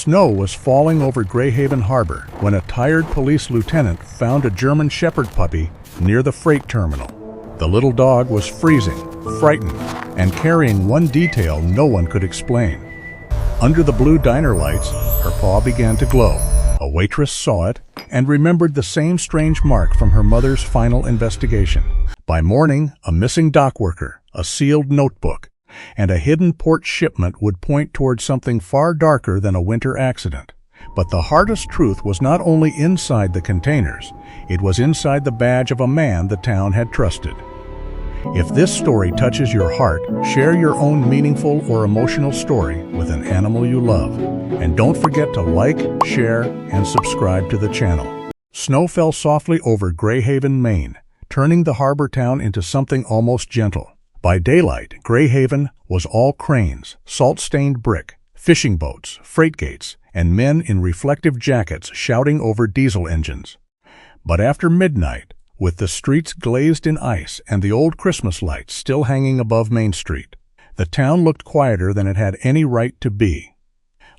Snow was falling over Greyhaven Harbor when a tired police lieutenant found a German Shepherd puppy near the freight terminal. The little dog was freezing, frightened, and carrying one detail no one could explain. Under the blue diner lights, her paw began to glow. A waitress saw it and remembered the same strange mark from her mother's final investigation. By morning, a missing dockworker, a sealed notebook, and a hidden port shipment would point toward something far darker than a winter accident. But the hardest truth was not only inside the containers, it was inside the badge of a man the town had trusted. If this story touches your heart, share your own meaningful or emotional story with an animal you love. And don't forget to like, share, and subscribe to the channel. Snow fell softly over Greyhaven, Maine, turning the harbor town into something almost gentle. By daylight, Greyhaven was all cranes, salt-stained brick, fishing boats, freight gates, and men in reflective jackets shouting over diesel engines. But after midnight, with the streets glazed in ice and the old Christmas lights still hanging above Main Street, the town looked quieter than it had any right to be.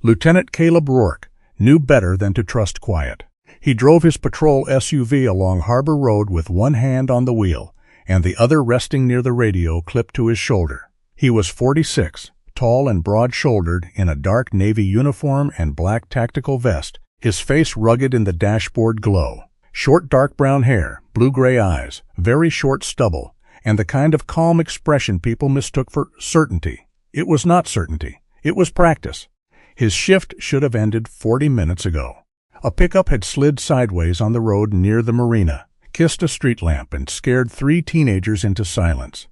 Lieutenant Caleb Rourke knew better than to trust quiet. He drove his patrol SUV along Harbor Road with one hand on the wheel and the other resting near the radio clipped to his shoulder. He was 46, tall and broad-shouldered in a dark navy uniform and black tactical vest, his face rugged in the dashboard glow. Short dark brown hair, blue-gray eyes, very short stubble, and the kind of calm expression people mistook for certainty. It was not certainty. It was practice. His shift should have ended 40 minutes ago. A pickup had slid sideways on the road near the marina, kissed a street lamp, and scared 3 teenagers into silence.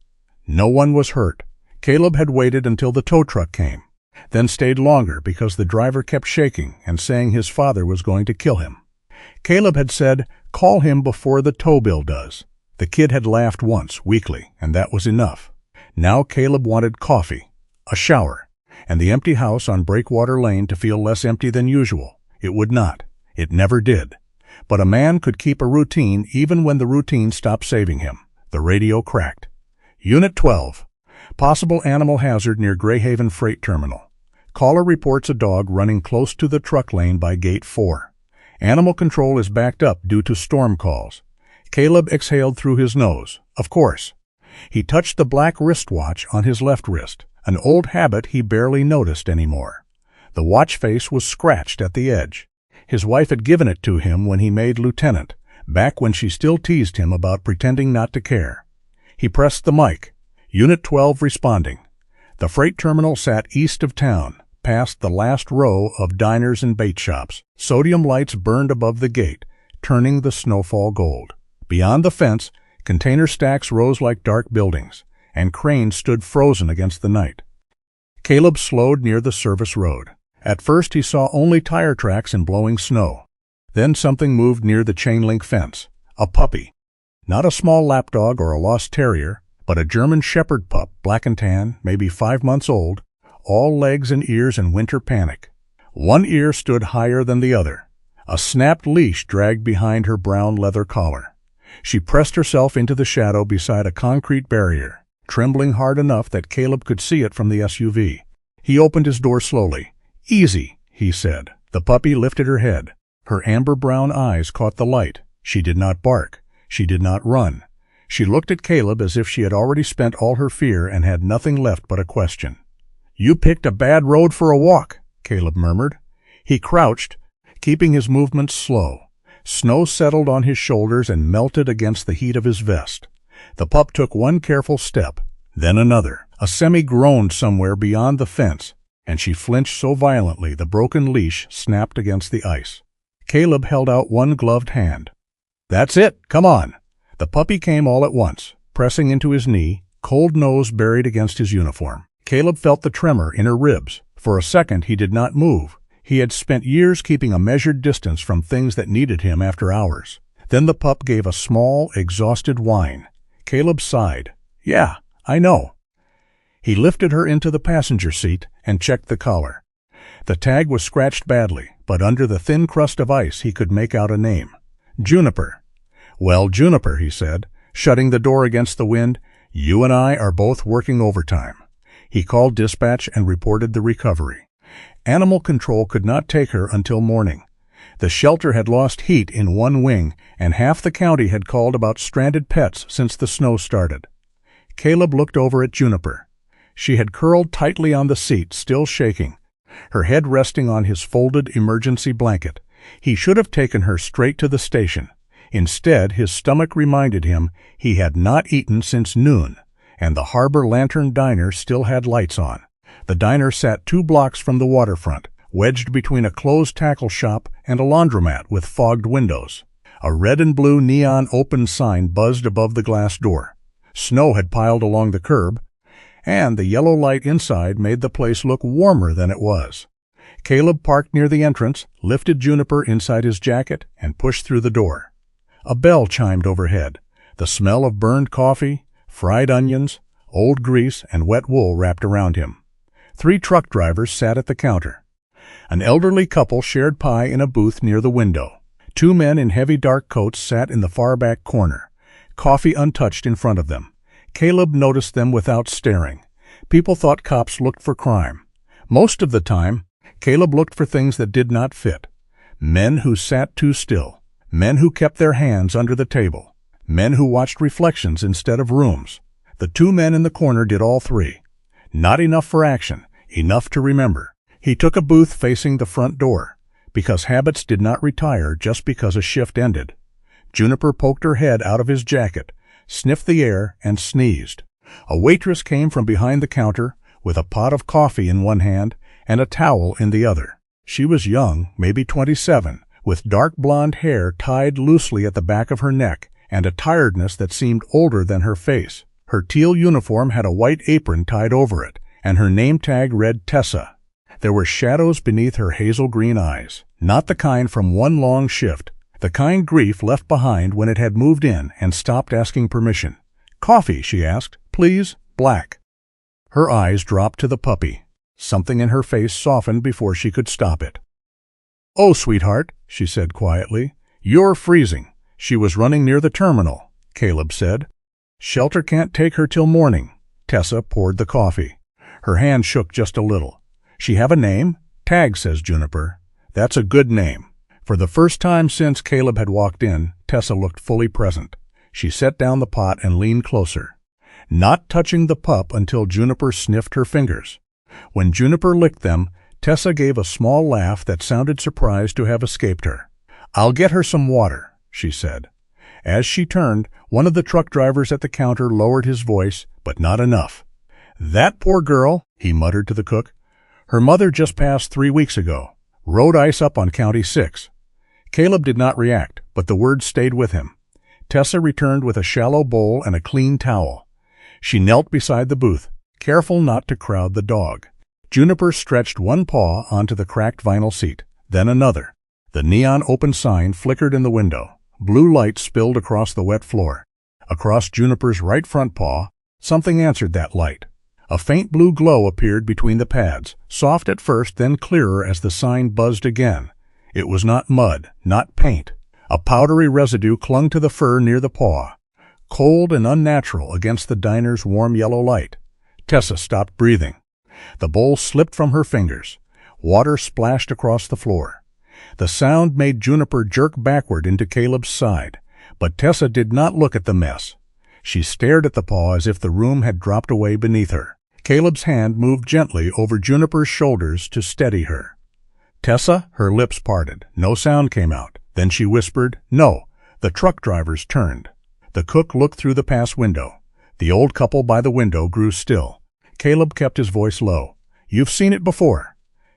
No one was hurt. Caleb had waited until the tow truck came, then stayed longer because the driver kept shaking and saying his father was going to kill him. Caleb had said, "Call him before the tow bill does." The kid had laughed once, weakly, and that was enough. Now Caleb wanted coffee, a shower, and the empty house on Breakwater Lane to feel less empty than usual. It would not. It never did. But a man could keep a routine even when the routine stopped saving him. The radio cracked. Unit 12. Possible animal hazard near Greyhaven Freight Terminal. Caller reports a dog running close to the truck lane by Gate 4. Animal control is backed up due to storm calls. Caleb exhaled through his nose. Of course. He touched the black wristwatch on his left wrist, an old habit he barely noticed anymore. The watch face was scratched at the edge. His wife had given it to him when he made lieutenant, back when she still teased him about pretending not to care. He pressed the mic. Unit 12 responding. The freight terminal sat east of town, past the last row of diners and bait shops. Sodium lights burned above the gate, turning the snowfall gold. Beyond the fence, container stacks rose like dark buildings, and cranes stood frozen against the night. Caleb slowed near the service road. At first he saw only tire tracks and blowing snow. Then something moved near the chain-link fence. A puppy. Not a small lapdog or a lost terrier, but a German Shepherd pup, black and tan, maybe 5 months old, all legs and ears in winter panic. One ear stood higher than the other. A snapped leash dragged behind her brown leather collar. She pressed herself into the shadow beside a concrete barrier, trembling hard enough that Caleb could see it from the SUV. He opened his door slowly. "Easy," he said. The puppy lifted her head. Her amber-brown eyes caught the light. She did not bark. She did not run. She looked at Caleb as if she had already spent all her fear and had nothing left but a question. "You picked a bad road for a walk," Caleb murmured. He crouched, keeping his movements slow. Snow settled on his shoulders and melted against the heat of his vest. The pup took one careful step, then another. A semi groaned somewhere beyond the fence, and she flinched so violently the broken leash snapped against the ice. Caleb held out one gloved hand. "That's it, come on." The puppy came all at once, pressing into his knee, cold nose buried against his uniform. Caleb felt the tremor in her ribs. For a second he did not move. He had spent years keeping a measured distance from things that needed him after hours. Then the pup gave a small, exhausted whine. Caleb sighed. "Yeah, I know." He lifted her into the passenger seat and checked the collar. The tag was scratched badly, but under the thin crust of ice he could make out a name. Juniper. "Well, Juniper," he said, shutting the door against the wind, "you and I are both working overtime." He called dispatch and reported the recovery. Animal control could not take her until morning. The shelter had lost heat in one wing, and half the county had called about stranded pets since the snow started. Caleb looked over at Juniper. She had curled tightly on the seat, still shaking, her head resting on his folded emergency blanket. He should have taken her straight to the station. Instead, his stomach reminded him he had not eaten since noon, and the Harbor Lantern Diner still had lights on. The diner sat 2 blocks from the waterfront, wedged between a closed tackle shop and a laundromat with fogged windows. A red and blue neon open sign buzzed above the glass door. Snow had piled along the curb, and the yellow light inside made the place look warmer than it was. Caleb parked near the entrance, lifted Juniper inside his jacket, and pushed through the door. A bell chimed overhead. The smell of burned coffee, fried onions, old grease, and wet wool wrapped around him. 3 truck drivers sat at the counter. An elderly couple shared pie in a booth near the window. 2 men in heavy dark coats sat in the far back corner, coffee untouched in front of them. Caleb noticed them without staring. People thought cops looked for crime. Most of the time, Caleb looked for things that did not fit. Men who sat too still. Men who kept their hands under the table. Men who watched reflections instead of rooms. The 2 men in the corner did all 3. Not enough for action, enough to remember. He took a booth facing the front door, because habits did not retire just because a shift ended. Juniper poked her head out of his jacket, sniffed the air, and sneezed. A waitress came from behind the counter with a pot of coffee in one hand and a towel in the other. She was young, maybe 27, with dark blonde hair tied loosely at the back of her neck and a tiredness that seemed older than her face. Her teal uniform had a white apron tied over it, and her name tag read Tessa. There were shadows beneath her hazel green eyes, not the kind from one long shift, the kind grief left behind when it had moved in and stopped asking permission. "Coffee," she asked. "Please, black." Her eyes dropped to the puppy. Something in her face softened before she could stop it. "Oh, sweetheart," she said quietly. "You're freezing." She was running near the terminal, Caleb said. "Shelter can't take her till morning." Tessa poured the coffee. Her hand shook just a little. "She have a name?" "Tag," says Juniper. "That's a good name." For the first time since Caleb had walked in, Tessa looked fully present. She set down the pot and leaned closer, not touching the pup until Juniper sniffed her fingers. When Juniper licked them, Tessa gave a small laugh that sounded surprised to have escaped her. "I'll get her some water," she said. As she turned, one of the truck drivers at the counter lowered his voice, but not enough. "That poor girl," he muttered to the cook. "Her mother just passed 3 weeks ago. Road ice up on County 6. Caleb did not react, but the words stayed with him. Tessa returned with a shallow bowl and a clean towel. She knelt beside the booth, careful not to crowd the dog. Juniper stretched one paw onto the cracked vinyl seat, then another. The neon open sign flickered in the window. Blue light spilled across the wet floor. Across Juniper's right front paw, something answered that light. A faint blue glow appeared between the pads, soft at first, then clearer as the sign buzzed again. It was not mud, not paint. A powdery residue clung to the fur near the paw, cold and unnatural against the diner's warm yellow light. Tessa stopped breathing. The bowl slipped from her fingers. Water splashed across the floor. The sound made Juniper jerk backward into Caleb's side, but Tessa did not look at the mess. She stared at the paw as if the room had dropped away beneath her. Caleb's hand moved gently over Juniper's shoulders to steady her. "Tessa?" Her lips parted. No sound came out. Then she whispered, "No." The truck drivers turned. The cook looked through the pass window. The old couple by the window grew still. Caleb kept his voice low. "You've seen it before."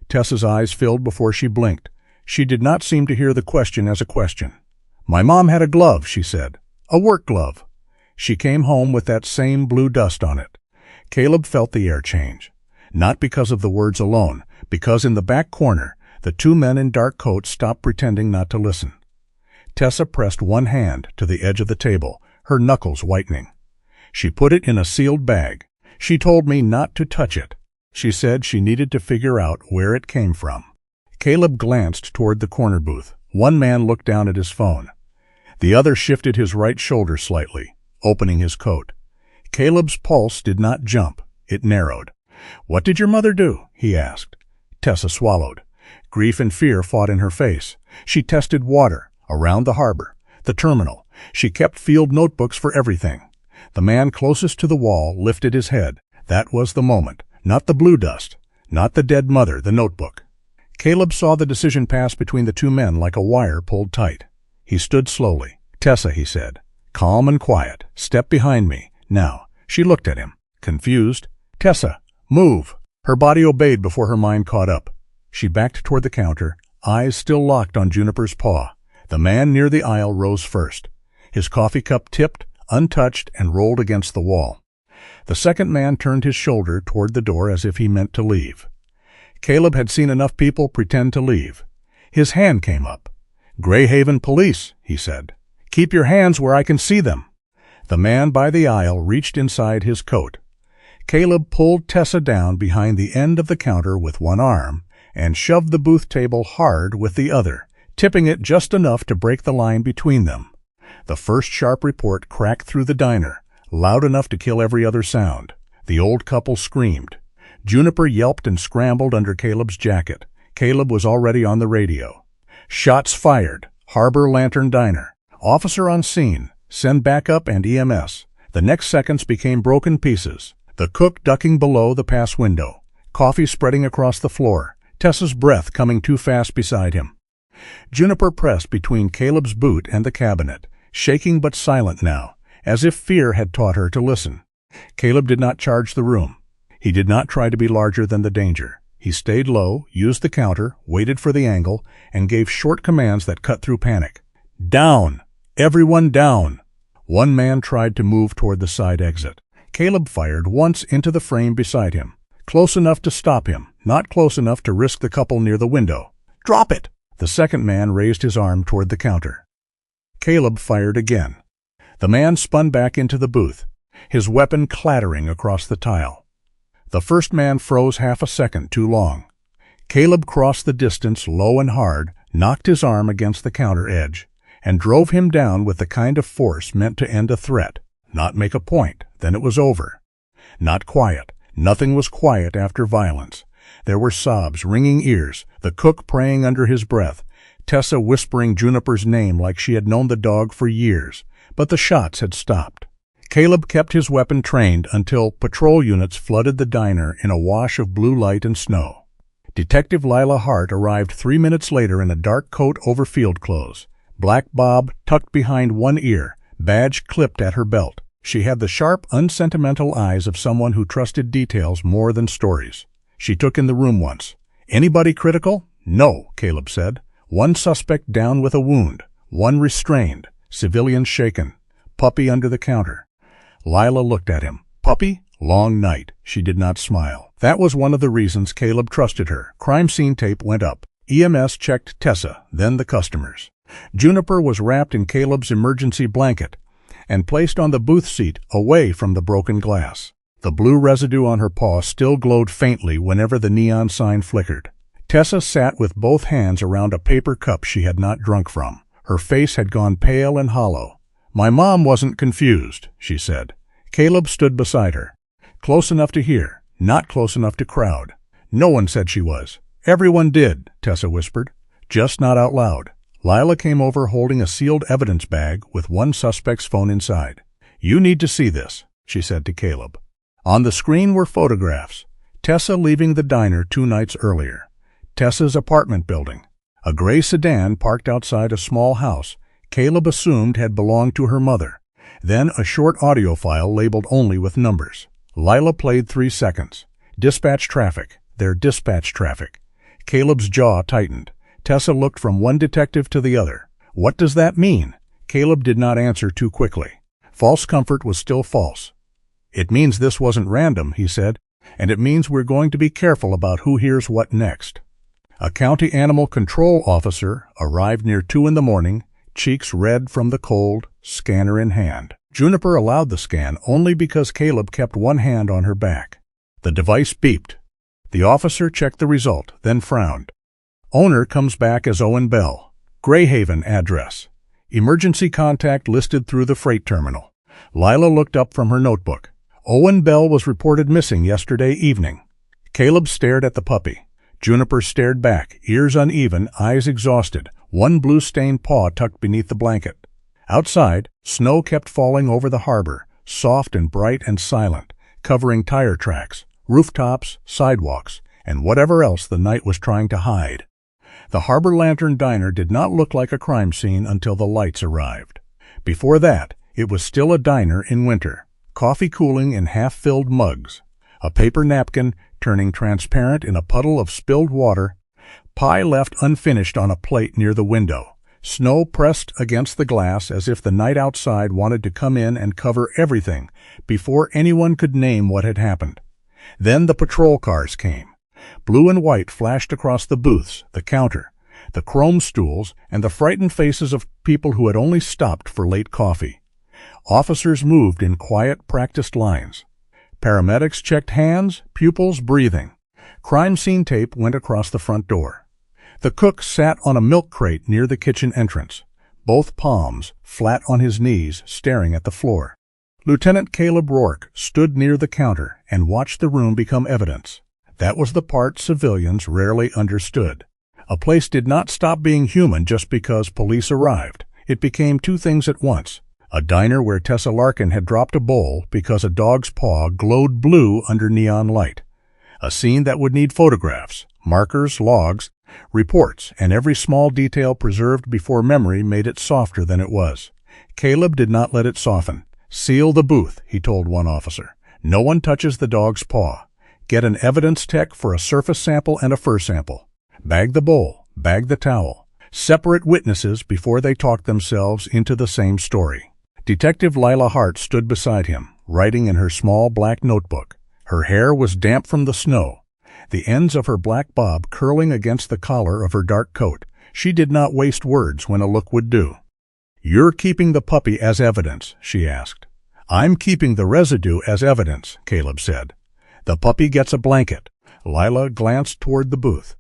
Tessa's eyes filled before she blinked. She did not seem to hear the question as a question. "My mom had a glove," she said. "A work glove. She came home with that same blue dust on it." Caleb felt the air change. Not because of the words alone, because in the back corner, the 2 men in dark coats stopped pretending not to listen. Tessa pressed one hand to the edge of the table, her knuckles whitening. "She put it in a sealed bag. She told me not to touch it. She said she needed to figure out where it came from." Caleb glanced toward the corner booth. One man looked down at his phone. The other shifted his right shoulder slightly, opening his coat. Caleb's pulse did not jump. It narrowed. "What did your mother do?" he asked. Tessa swallowed. Grief and fear fought in her face. She tested water, around the harbor, the terminal. She kept field notebooks for everything. The man closest to the wall lifted his head. That was the moment. Not the blue dust. Not the dead mother, the notebook. Caleb saw the decision pass between the two men like a wire pulled tight. He stood slowly. "Tessa," he said. "Calm and quiet. Step behind me. Now." She looked at him, confused. "Tessa, move." Her body obeyed before her mind caught up. She backed toward the counter, eyes still locked on Juniper's paw. The man near the aisle rose first. His coffee cup tipped, untouched, and rolled against the wall. The second man turned his shoulder toward the door as if he meant to leave. Caleb had seen enough people pretend to leave. His hand came up. "Greyhaven Police," he said. "Keep your hands where I can see them." The man by the aisle reached inside his coat. Caleb pulled Tessa down behind the end of the counter with one arm and shoved the booth table hard with the other, tipping it just enough to break the line between them. The first sharp report cracked through the diner, loud enough to kill every other sound. The old couple screamed. Juniper yelped and scrambled under Caleb's jacket. Caleb was already on the radio. "Shots fired. Harbor Lantern Diner. Officer on scene. Send backup and EMS." The next seconds became broken pieces. The cook ducking below the pass window. Coffee spreading across the floor. Tessa's breath coming too fast beside him. Juniper pressed between Caleb's boot and the cabinet, shaking but silent now, as if fear had taught her to listen. Caleb did not charge the room. He did not try to be larger than the danger. He stayed low, used the counter, waited for the angle, and gave short commands that cut through panic. "Down! Everyone down!" One man tried to move toward the side exit. Caleb fired once into the frame beside him, close enough to stop him, not close enough to risk the couple near the window. "Drop it!" The second man raised his arm toward the counter. Caleb fired again. The man spun back into the booth, his weapon clattering across the tile. The first man froze half a second too long. Caleb crossed the distance low and hard, knocked his arm against the counter edge, and drove him down with the kind of force meant to end a threat, not make a point, then it was over. Not quiet. Nothing was quiet after violence. There were sobs ringing ears, the cook praying under his breath, Tessa whispering Juniper's name like she had known the dog for years, but the shots had stopped. Caleb kept his weapon trained until patrol units flooded the diner in a wash of blue light and snow. Detective Lila Hart arrived 3 minutes later in a dark coat over field clothes, black bob tucked behind one ear, badge clipped at her belt. She had the sharp, unsentimental eyes of someone who trusted details more than stories. She took in the room once. "Anybody critical?" "No," Caleb said. "One suspect down with a wound. One restrained. Civilians shaken. Puppy under the counter." Lila looked at him. "Puppy? Long night." She did not smile. That was one of the reasons Caleb trusted her. Crime scene tape went up. EMS checked Tessa, then the customers. Juniper was wrapped in Caleb's emergency blanket and placed on the booth seat away from the broken glass. The blue residue on her paw still glowed faintly whenever the neon sign flickered. Tessa sat with both hands around a paper cup she had not drunk from. Her face had gone pale and hollow. "My mom wasn't confused," she said. Caleb stood beside her. Close enough to hear, not close enough to crowd. "No one said she was." "Everyone did," Tessa whispered, "just not out loud." Lila came over holding a sealed evidence bag with one suspect's phone inside. "You need to see this," she said to Caleb. On the screen were photographs. Tessa leaving the diner 2 nights earlier. Tessa's apartment building. A gray sedan parked outside a small house Caleb assumed had belonged to her mother. Then a short audio file labeled only with numbers. Lila played 3 seconds. Dispatch traffic. Their dispatch traffic. Caleb's jaw tightened. Tessa looked from one detective to the other. "What does that mean?" Caleb did not answer too quickly. False comfort was still false. "It means this wasn't random," he said, "and it means we're going to be careful about who hears what next." A county animal control officer arrived near 2 in the morning, cheeks red from the cold, scanner in hand. Juniper allowed the scan only because Caleb kept one hand on her back. The device beeped. The officer checked the result, then frowned. Owner comes back as Owen Bell. Greyhaven address. Emergency contact listed through the freight terminal. Lila looked up from her notebook. Owen Bell was reported missing yesterday evening. Caleb stared at the puppy. Juniper stared back, ears uneven, eyes exhausted, one blue-stained paw tucked beneath the blanket. Outside, snow kept falling over the harbor, soft and bright and silent, covering tire tracks, rooftops, sidewalks, and whatever else the night was trying to hide. The Harbor Lantern Diner did not look like a crime scene until the lights arrived. Before that, it was still a diner in winter, coffee cooling in half-filled mugs, a paper napkin turning transparent in a puddle of spilled water, pie left unfinished on a plate near the window, snow pressed against the glass as if the night outside wanted to come in and cover everything before anyone could name what had happened. Then the patrol cars came. Blue and white flashed across the booths, the counter, the chrome stools, and the frightened faces of people who had only stopped for late coffee. Officers moved in quiet, practiced lines. Paramedics checked hands, pupils, breathing. Crime scene tape went across the front door. The cook sat on a milk crate near the kitchen entrance, both palms flat on his knees, staring at the floor. Lieutenant Caleb Rourke stood near the counter and watched the room become evidence. That was the part civilians rarely understood. A place did not stop being human just because police arrived. It became two things at once. A diner where Tessa Larkin had dropped a bowl because a dog's paw glowed blue under neon light. A scene that would need photographs, markers, logs, reports, and every small detail preserved before memory made it softer than it was. Caleb did not let it soften. "Seal the booth," he told one officer. "No one touches the dog's paw. Get an evidence tech for a surface sample and a fur sample. Bag the bowl, bag the towel. Separate witnesses before they talk themselves into the same story." Detective Lila Hart stood beside him, writing in her small black notebook. Her hair was damp from the snow, the ends of her black bob curling against the collar of her dark coat. She did not waste words when a look would do. "You're keeping the puppy as evidence?" she asked. "I'm keeping the residue as evidence," Caleb said. "The puppy gets a blanket." Lila glanced toward the booth.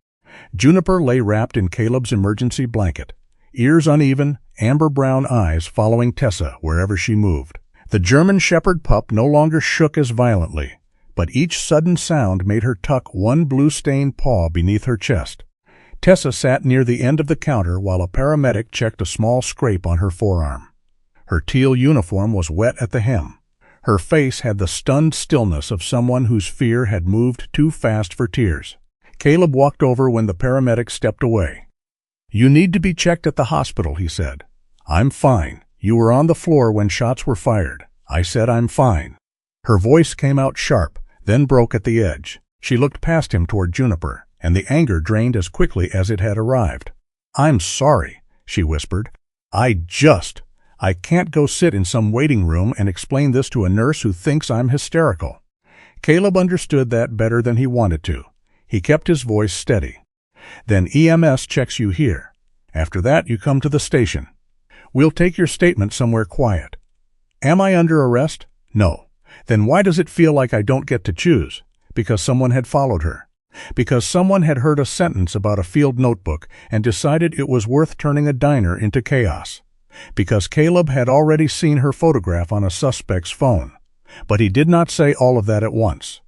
Juniper lay wrapped in Caleb's emergency blanket, ears uneven, amber-brown eyes following Tessa wherever she moved. The German Shepherd pup no longer shook as violently, but each sudden sound made her tuck one blue-stained paw beneath her chest. Tessa sat near the end of the counter while a paramedic checked a small scrape on her forearm. Her teal uniform was wet at the hem. Her face had the stunned stillness of someone whose fear had moved too fast for tears. Caleb walked over when the paramedic stepped away. "You need to be checked at the hospital," he said. "I'm fine. You were on the floor when shots were fired." I said, "I'm fine." Her voice came out sharp, then broke at the edge. She looked past him toward Juniper, and the anger drained as quickly as it had arrived. "I'm sorry," she whispered. I can't go sit in some waiting room and explain this to a nurse who thinks I'm hysterical." Caleb understood that better than he wanted to. He kept his voice steady. "Then EMS checks you here. After that, you come to the station. We'll take your statement somewhere quiet." "Am I under arrest?" "No." "Then why does it feel like I don't get to choose?" Because someone had followed her. Because someone had heard a sentence about a field notebook and decided it was worth turning a diner into chaos. Because Caleb had already seen her photograph on a suspect's phone. But he did not say all of that at once.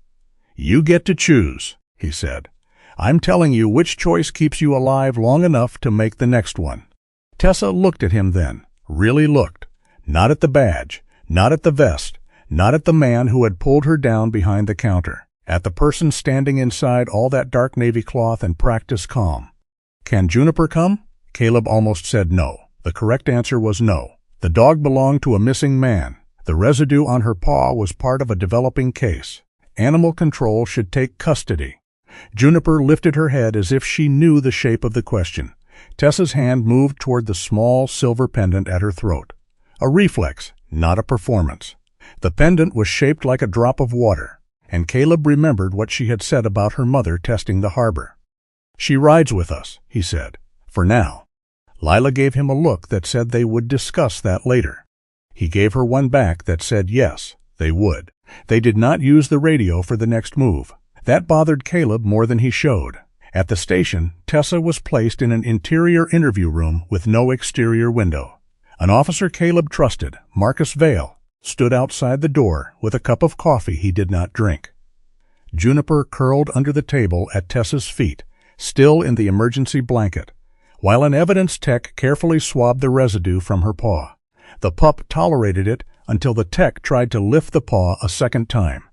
"You get to choose," he said. "I'm telling you which choice keeps you alive long enough to make the next one." Tessa looked at him then, really looked. Not at the badge, not at the vest, not at the man who had pulled her down behind the counter. At the person standing inside all that dark navy cloth and practiced calm. "Can Juniper come?" Caleb almost said no. The correct answer was no. The dog belonged to a missing man. The residue on her paw was part of a developing case. Animal control should take custody. Juniper lifted her head as if she knew the shape of the question. Tessa's hand moved toward the small silver pendant at her throat. A reflex, not a performance. The pendant was shaped like a drop of water, and Caleb remembered what she had said about her mother testing the harbor. "She rides with us," he said, "for now." Lila gave him a look that said they would discuss that later. He gave her one back that said yes, they would. They did not use the radio for the next move. That bothered Caleb more than he showed. At the station, Tessa was placed in an interior interview room with no exterior window. An officer Caleb trusted, Marcus Vale, stood outside the door with a cup of coffee he did not drink. Juniper curled under the table at Tessa's feet, still in the emergency blanket, while an evidence tech carefully swabbed the residue from her paw. The pup tolerated it until the tech tried to lift the paw a second time.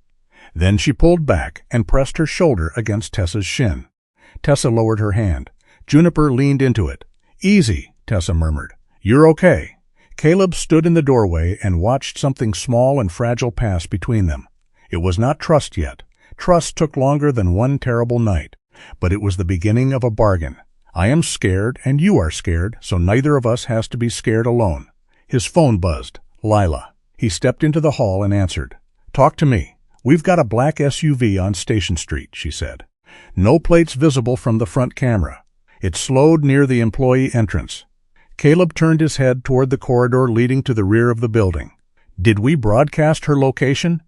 Then she pulled back and pressed her shoulder against Tessa's shin. Tessa lowered her hand. Juniper leaned into it. "Easy," Tessa murmured. "You're okay." Caleb stood in the doorway and watched something small and fragile pass between them. It was not trust yet. Trust took longer than one terrible night. But it was the beginning of a bargain. I am scared and you are scared, so neither of us has to be scared alone. His phone buzzed. Lila. He stepped into the hall and answered. "Talk to me. We've got a black SUV on Station Street," she said. "No plates visible from the front camera. It slowed near the employee entrance." Caleb turned his head toward the corridor leading to the rear of the building. "Did we broadcast her location?"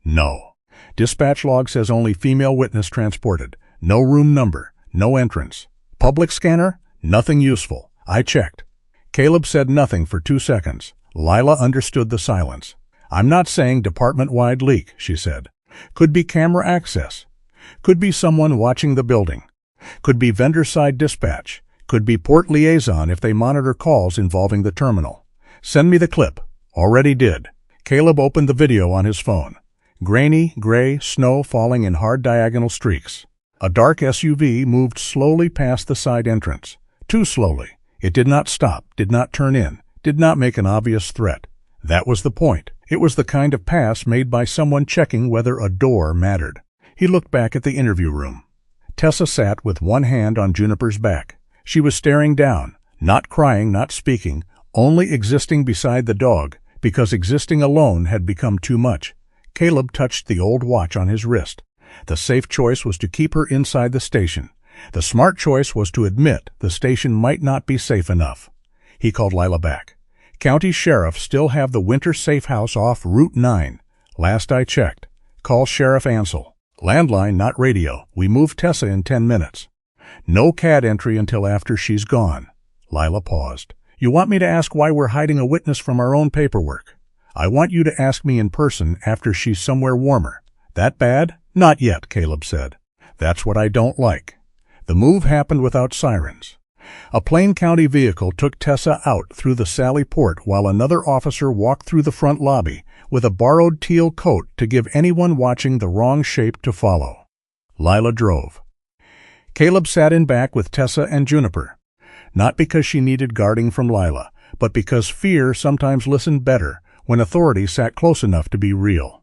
"No. Dispatch log says only female witness transported. No room number. No entrance. Public scanner? Nothing useful. I checked." Caleb said nothing for 2 seconds. Lila understood the silence. "I'm not saying department-wide leak," she said. "Could be camera access. Could be someone watching the building. Could be vendor-side dispatch. Could be port liaison if they monitor calls involving the terminal. Send me the clip." "Already did." Caleb opened the video on his phone. Grainy, gray, snow falling in hard diagonal streaks. A dark SUV moved slowly past the side entrance. Too slowly. It did not stop, did not turn in, did not make an obvious threat. That was the point. It was the kind of pass made by someone checking whether a door mattered. He looked back at the interview room. Tessa sat with one hand on Juniper's back. She was staring down, not crying, not speaking, only existing beside the dog, because existing alone had become too much. Caleb touched the old watch on his wrist. The safe choice was to keep her inside the station. The smart choice was to admit the station might not be safe enough. He called Lila back. "County Sheriff still have the winter safe house off Route 9. Last I checked. Call Sheriff Ansel. Landline, not radio. We moved Tessa in 10 minutes. No CAD entry until after she's gone." Lila paused. "You want me to ask why we're hiding a witness from our own paperwork? I want you to ask me in person after she's somewhere warmer." "That bad?" "Not yet," Caleb said. "That's what I don't like." The move happened without sirens. A Plain County vehicle took Tessa out through the Sally Port while another officer walked through the front lobby with a borrowed teal coat to give anyone watching the wrong shape to follow. Lila drove. Caleb sat in back with Tessa and Juniper. Not because she needed guarding from Lila, but because fear sometimes listened better when authority sat close enough to be real.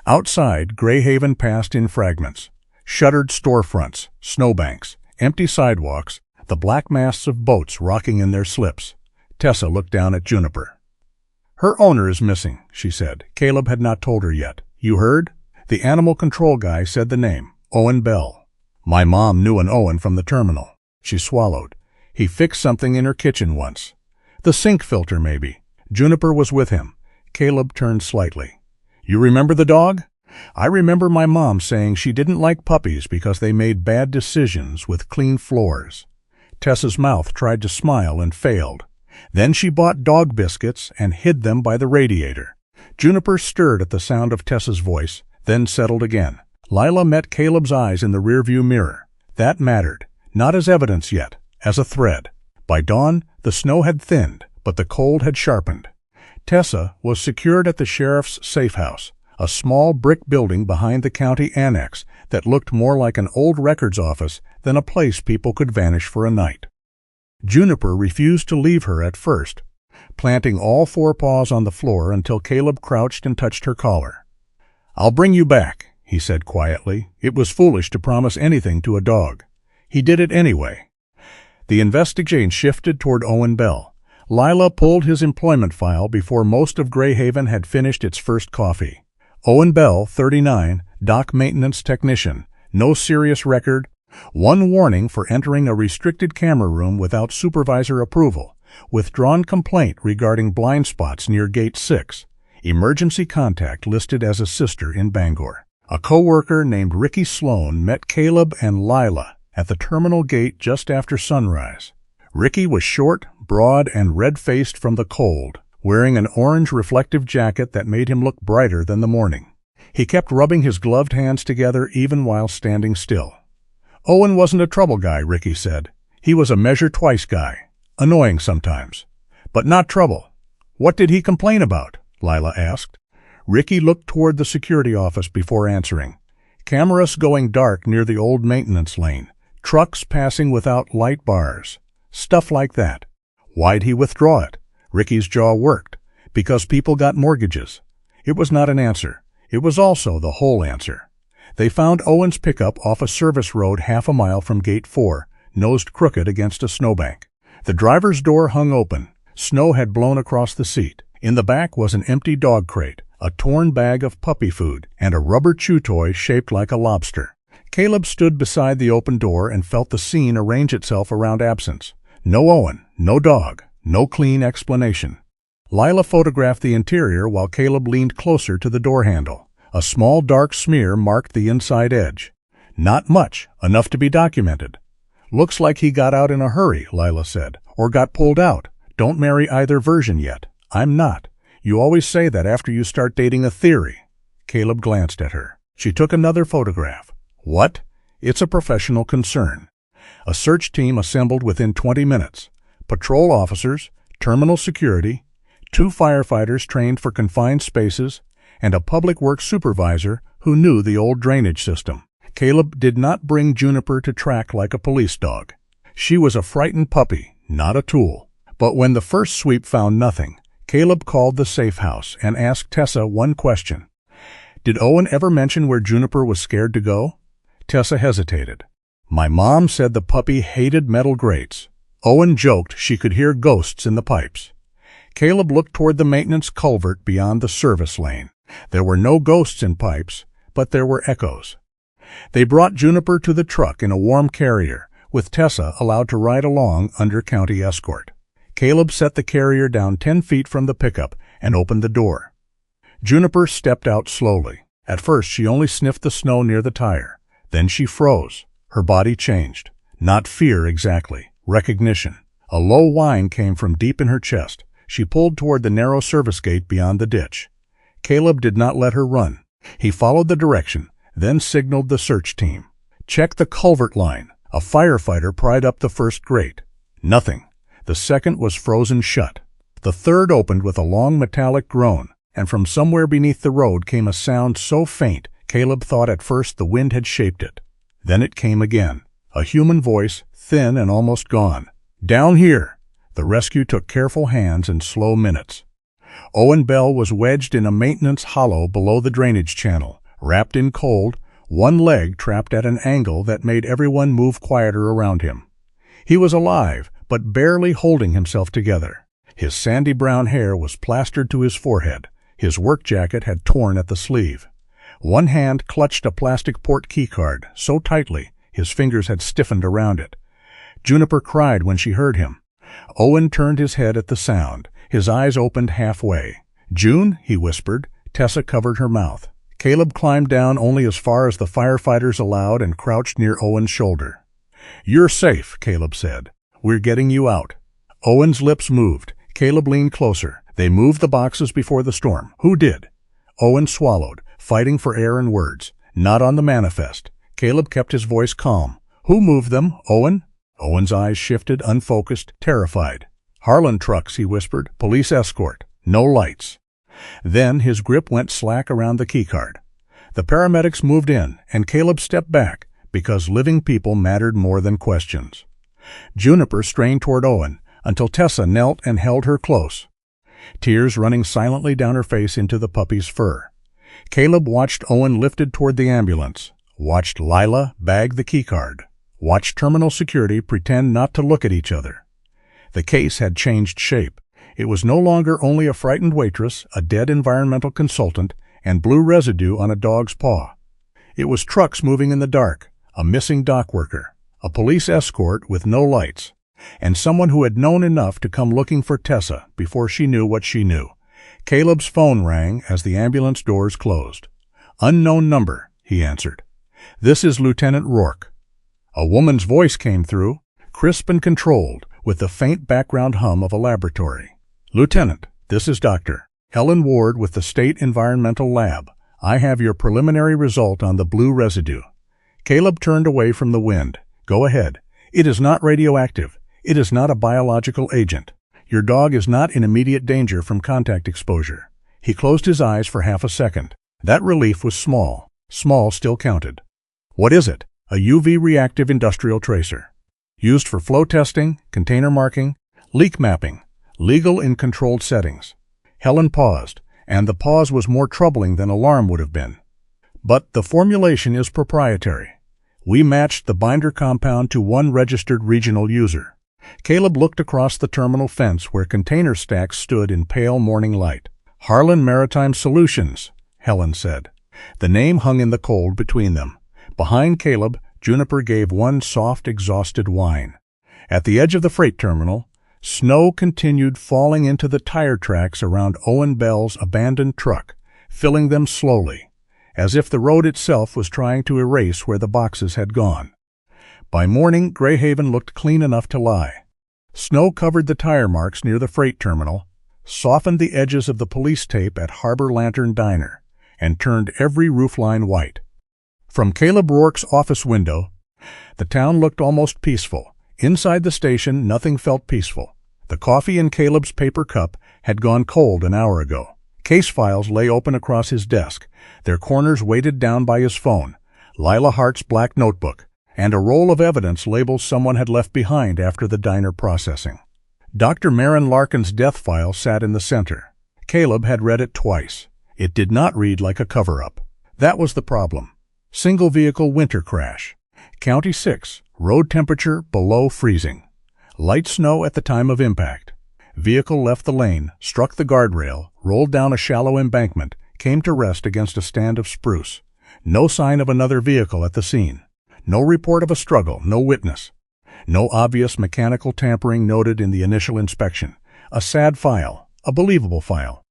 Outside, Greyhaven passed in fragments. Shuttered storefronts, snowbanks, empty sidewalks, the black masts of boats rocking in their slips. Tessa looked down at Juniper. "Her owner is missing," she said. Caleb had not told her yet. "You heard?" The animal control guy said the name, Owen Bell. "My mom knew an Owen from the terminal." She swallowed. "He fixed something in her kitchen once. The sink filter, maybe." Juniper was with him. Caleb turned slightly. "You remember the dog?" "I remember my mom saying she didn't like puppies because they made bad decisions with clean floors." Tessa's mouth tried to smile and failed. Then she bought dog biscuits and hid them by the radiator. Juniper stirred at the sound of Tessa's voice, then settled again. Lila met Caleb's eyes in the rearview mirror. That mattered, not as evidence yet, as a thread. By dawn, the snow had thinned, but the cold had sharpened. Tessa was secured at the sheriff's safe house, a small brick building behind the county annex that looked more like an old records office than a place people could vanish for a night. Juniper refused to leave her at first, planting all four paws on the floor until Caleb crouched and touched her collar. "I'll bring you back," he said quietly. It was foolish to promise anything to a dog. He did it anyway. The investigation shifted toward Owen Bell. Lila pulled his employment file before most of Greyhaven had finished its first coffee. Owen Bell, 39, dock maintenance technician, no serious record, one warning for entering a restricted camera room without supervisor approval, withdrawn complaint regarding blind spots near Gate 6, emergency contact listed as a sister in Bangor. A co-worker named Ricky Sloan met Caleb and Lila at the terminal gate just after sunrise. Ricky was short, broad, and red-faced from the cold, wearing an orange reflective jacket that made him look brighter than the morning. He kept rubbing his gloved hands together even while standing still. Owen wasn't a trouble guy, Ricky said. He was a measure-twice guy. Annoying sometimes. But not trouble. What did he complain about? Lila asked. Ricky looked toward the security office before answering. Cameras going dark near the old maintenance lane. Trucks passing without light bars. Stuff like that. Why'd he withdraw it? Ricky's jaw worked. Because people got mortgages. It was not an answer. It was also the whole answer. They found Owen's pickup off a service road half a mile from Gate 4, nosed crooked against a snowbank. The driver's door hung open. Snow had blown across the seat. In the back was an empty dog crate, a torn bag of puppy food, and a rubber chew toy shaped like a lobster. Caleb stood beside the open door and felt the scene arrange itself around absence. No Owen, no dog, no clean explanation. Lila photographed the interior while Caleb leaned closer to the door handle. A small dark smear marked the inside edge. Not much, enough to be documented. Looks like he got out in a hurry, Lila said, or got pulled out. Don't marry either version yet. I'm not. You always say that after you start dating a theory. Caleb glanced at her. She took another photograph. What? It's a professional concern. A search team assembled within 20 minutes. Patrol officers, terminal security, 2 firefighters trained for confined spaces, and a public works supervisor who knew the old drainage system. Caleb did not bring Juniper to track like a police dog. She was a frightened puppy, not a tool. But when the first sweep found nothing, Caleb called the safe house and asked Tessa one question. Did Owen ever mention where Juniper was scared to go? Tessa hesitated. My mom said the puppy hated metal grates. Owen joked she could hear ghosts in the pipes. Caleb looked toward the maintenance culvert beyond the service lane. There were no ghosts in pipes, but there were echoes. They brought Juniper to the truck in a warm carrier, with Tessa allowed to ride along under county escort. Caleb set the carrier down 10 feet from the pickup and opened the door. Juniper stepped out slowly. At first, she only sniffed the snow near the tire. Then she froze. Her body changed. Not fear exactly, recognition. A low whine came from deep in her chest. She pulled toward the narrow service gate beyond the ditch. Caleb did not let her run. He followed the direction, then signaled the search team. Check the culvert line. A firefighter pried up the first grate. Nothing. The second was frozen shut. The third opened with a long metallic groan, and from somewhere beneath the road came a sound so faint Caleb thought at first the wind had shaped it. Then it came again. A human voice, thin and almost gone. Down here. The rescue took careful hands and slow minutes. Owen Bell was wedged in a maintenance hollow below the drainage channel, wrapped in cold, one leg trapped at an angle that made everyone move quieter around him. He was alive, but barely holding himself together. His sandy brown hair was plastered to his forehead. His work jacket had torn at the sleeve. One hand clutched a plastic port key card so tightly his fingers had stiffened around it. Juniper cried when she heard him. Owen turned his head at the sound. His eyes opened halfway. June, he whispered. Tessa covered her mouth. Caleb climbed down only as far as the firefighters allowed and crouched near Owen's shoulder. You're safe, Caleb said. We're getting you out. Owen's lips moved. Caleb leaned closer. They moved the boxes before the storm. Who did? Owen swallowed, fighting for air and words. Not on the manifest. Caleb kept his voice calm. Who moved them, Owen? Owen's eyes shifted, unfocused, terrified. Harlan trucks, he whispered. Police escort. No lights. Then his grip went slack around the keycard. The paramedics moved in, and Caleb stepped back, because living people mattered more than questions. Juniper strained toward Owen, until Tessa knelt and held her close, tears running silently down her face into the puppy's fur. Caleb watched Owen lifted toward the ambulance, watched Lila bag the keycard, watched terminal security pretend not to look at each other. The case had changed shape. It was no longer only a frightened waitress, a dead environmental consultant, and blue residue on a dog's paw. It was trucks moving in the dark, a missing dock worker, a police escort with no lights, and someone who had known enough to come looking for Tessa before she knew what she knew. Caleb's phone rang as the ambulance doors closed. Unknown number, he answered. This is Lieutenant Rourke. A woman's voice came through, crisp and controlled, with the faint background hum of a laboratory. Lieutenant, this is Dr. Ellen Ward with the State Environmental Lab. I have your preliminary result on the blue residue. Caleb turned away from the wind. Go ahead. It is not radioactive. It is not a biological agent. Your dog is not in immediate danger from contact exposure. He closed his eyes for half a second. That relief was small. Small still counted. What is it? A UV-reactive industrial tracer. Used for flow testing, container marking, leak mapping. Legal in controlled settings. Helen paused, and the pause was more troubling than alarm would have been. But the formulation is proprietary. We matched the binder compound to one registered regional user. Caleb looked across the terminal fence where container stacks stood in pale morning light. Harlan Maritime Solutions, Helen said. The name hung in the cold between them. Behind Caleb, Juniper gave one soft, exhausted whine. At the edge of the freight terminal, snow continued falling into the tire tracks around Owen Bell's abandoned truck, filling them slowly, as if the road itself was trying to erase where the boxes had gone. By morning, Greyhaven looked clean enough to lie. Snow covered the tire marks near the freight terminal, softened the edges of the police tape at Harbor Lantern Diner, and turned every roofline white. From Caleb Rourke's office window, the town looked almost peaceful. Inside the station, nothing felt peaceful. The coffee in Caleb's paper cup had gone cold an hour ago. Case files lay open across his desk, their corners weighted down by his phone, Lila Hart's black notebook, and a roll of evidence labels someone had left behind after the diner processing. Dr. Maren Larkin's death file sat in the center. Caleb had read it twice. It did not read like a cover-up. That was the problem. Single vehicle winter crash. County 6, road temperature below freezing. Light snow at the time of impact. Vehicle left the lane, struck the guardrail, rolled down a shallow embankment, came to rest against a stand of spruce. No sign of another vehicle at the scene. No report of a struggle, no witness. No obvious mechanical tampering noted in the initial inspection. A sad file, a believable file.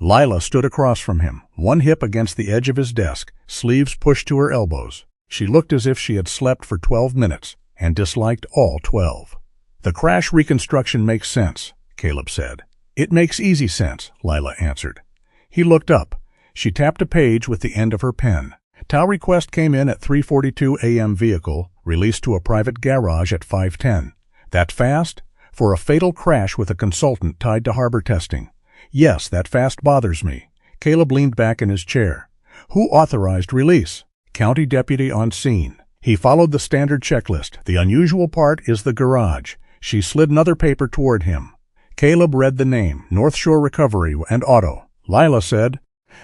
Lila stood across from him, one hip against the edge of his desk, sleeves pushed to her elbows. She looked as if she had slept for 12 minutes, and disliked all 12. The crash reconstruction makes sense, Caleb said. It makes easy sense, Lila answered. He looked up. She tapped a page with the end of her pen. Tow request came in at 3:42 a.m. Vehicle, released to a private garage at 5:10. That fast? For a fatal crash with a consultant tied to harbor testing. Yes, that fast bothers me. Caleb leaned back in his chair. Who authorized release? County deputy on scene. He followed the standard checklist. The unusual part is the garage. She slid another paper toward him. Caleb read the name, North Shore Recovery and Auto. Lila said,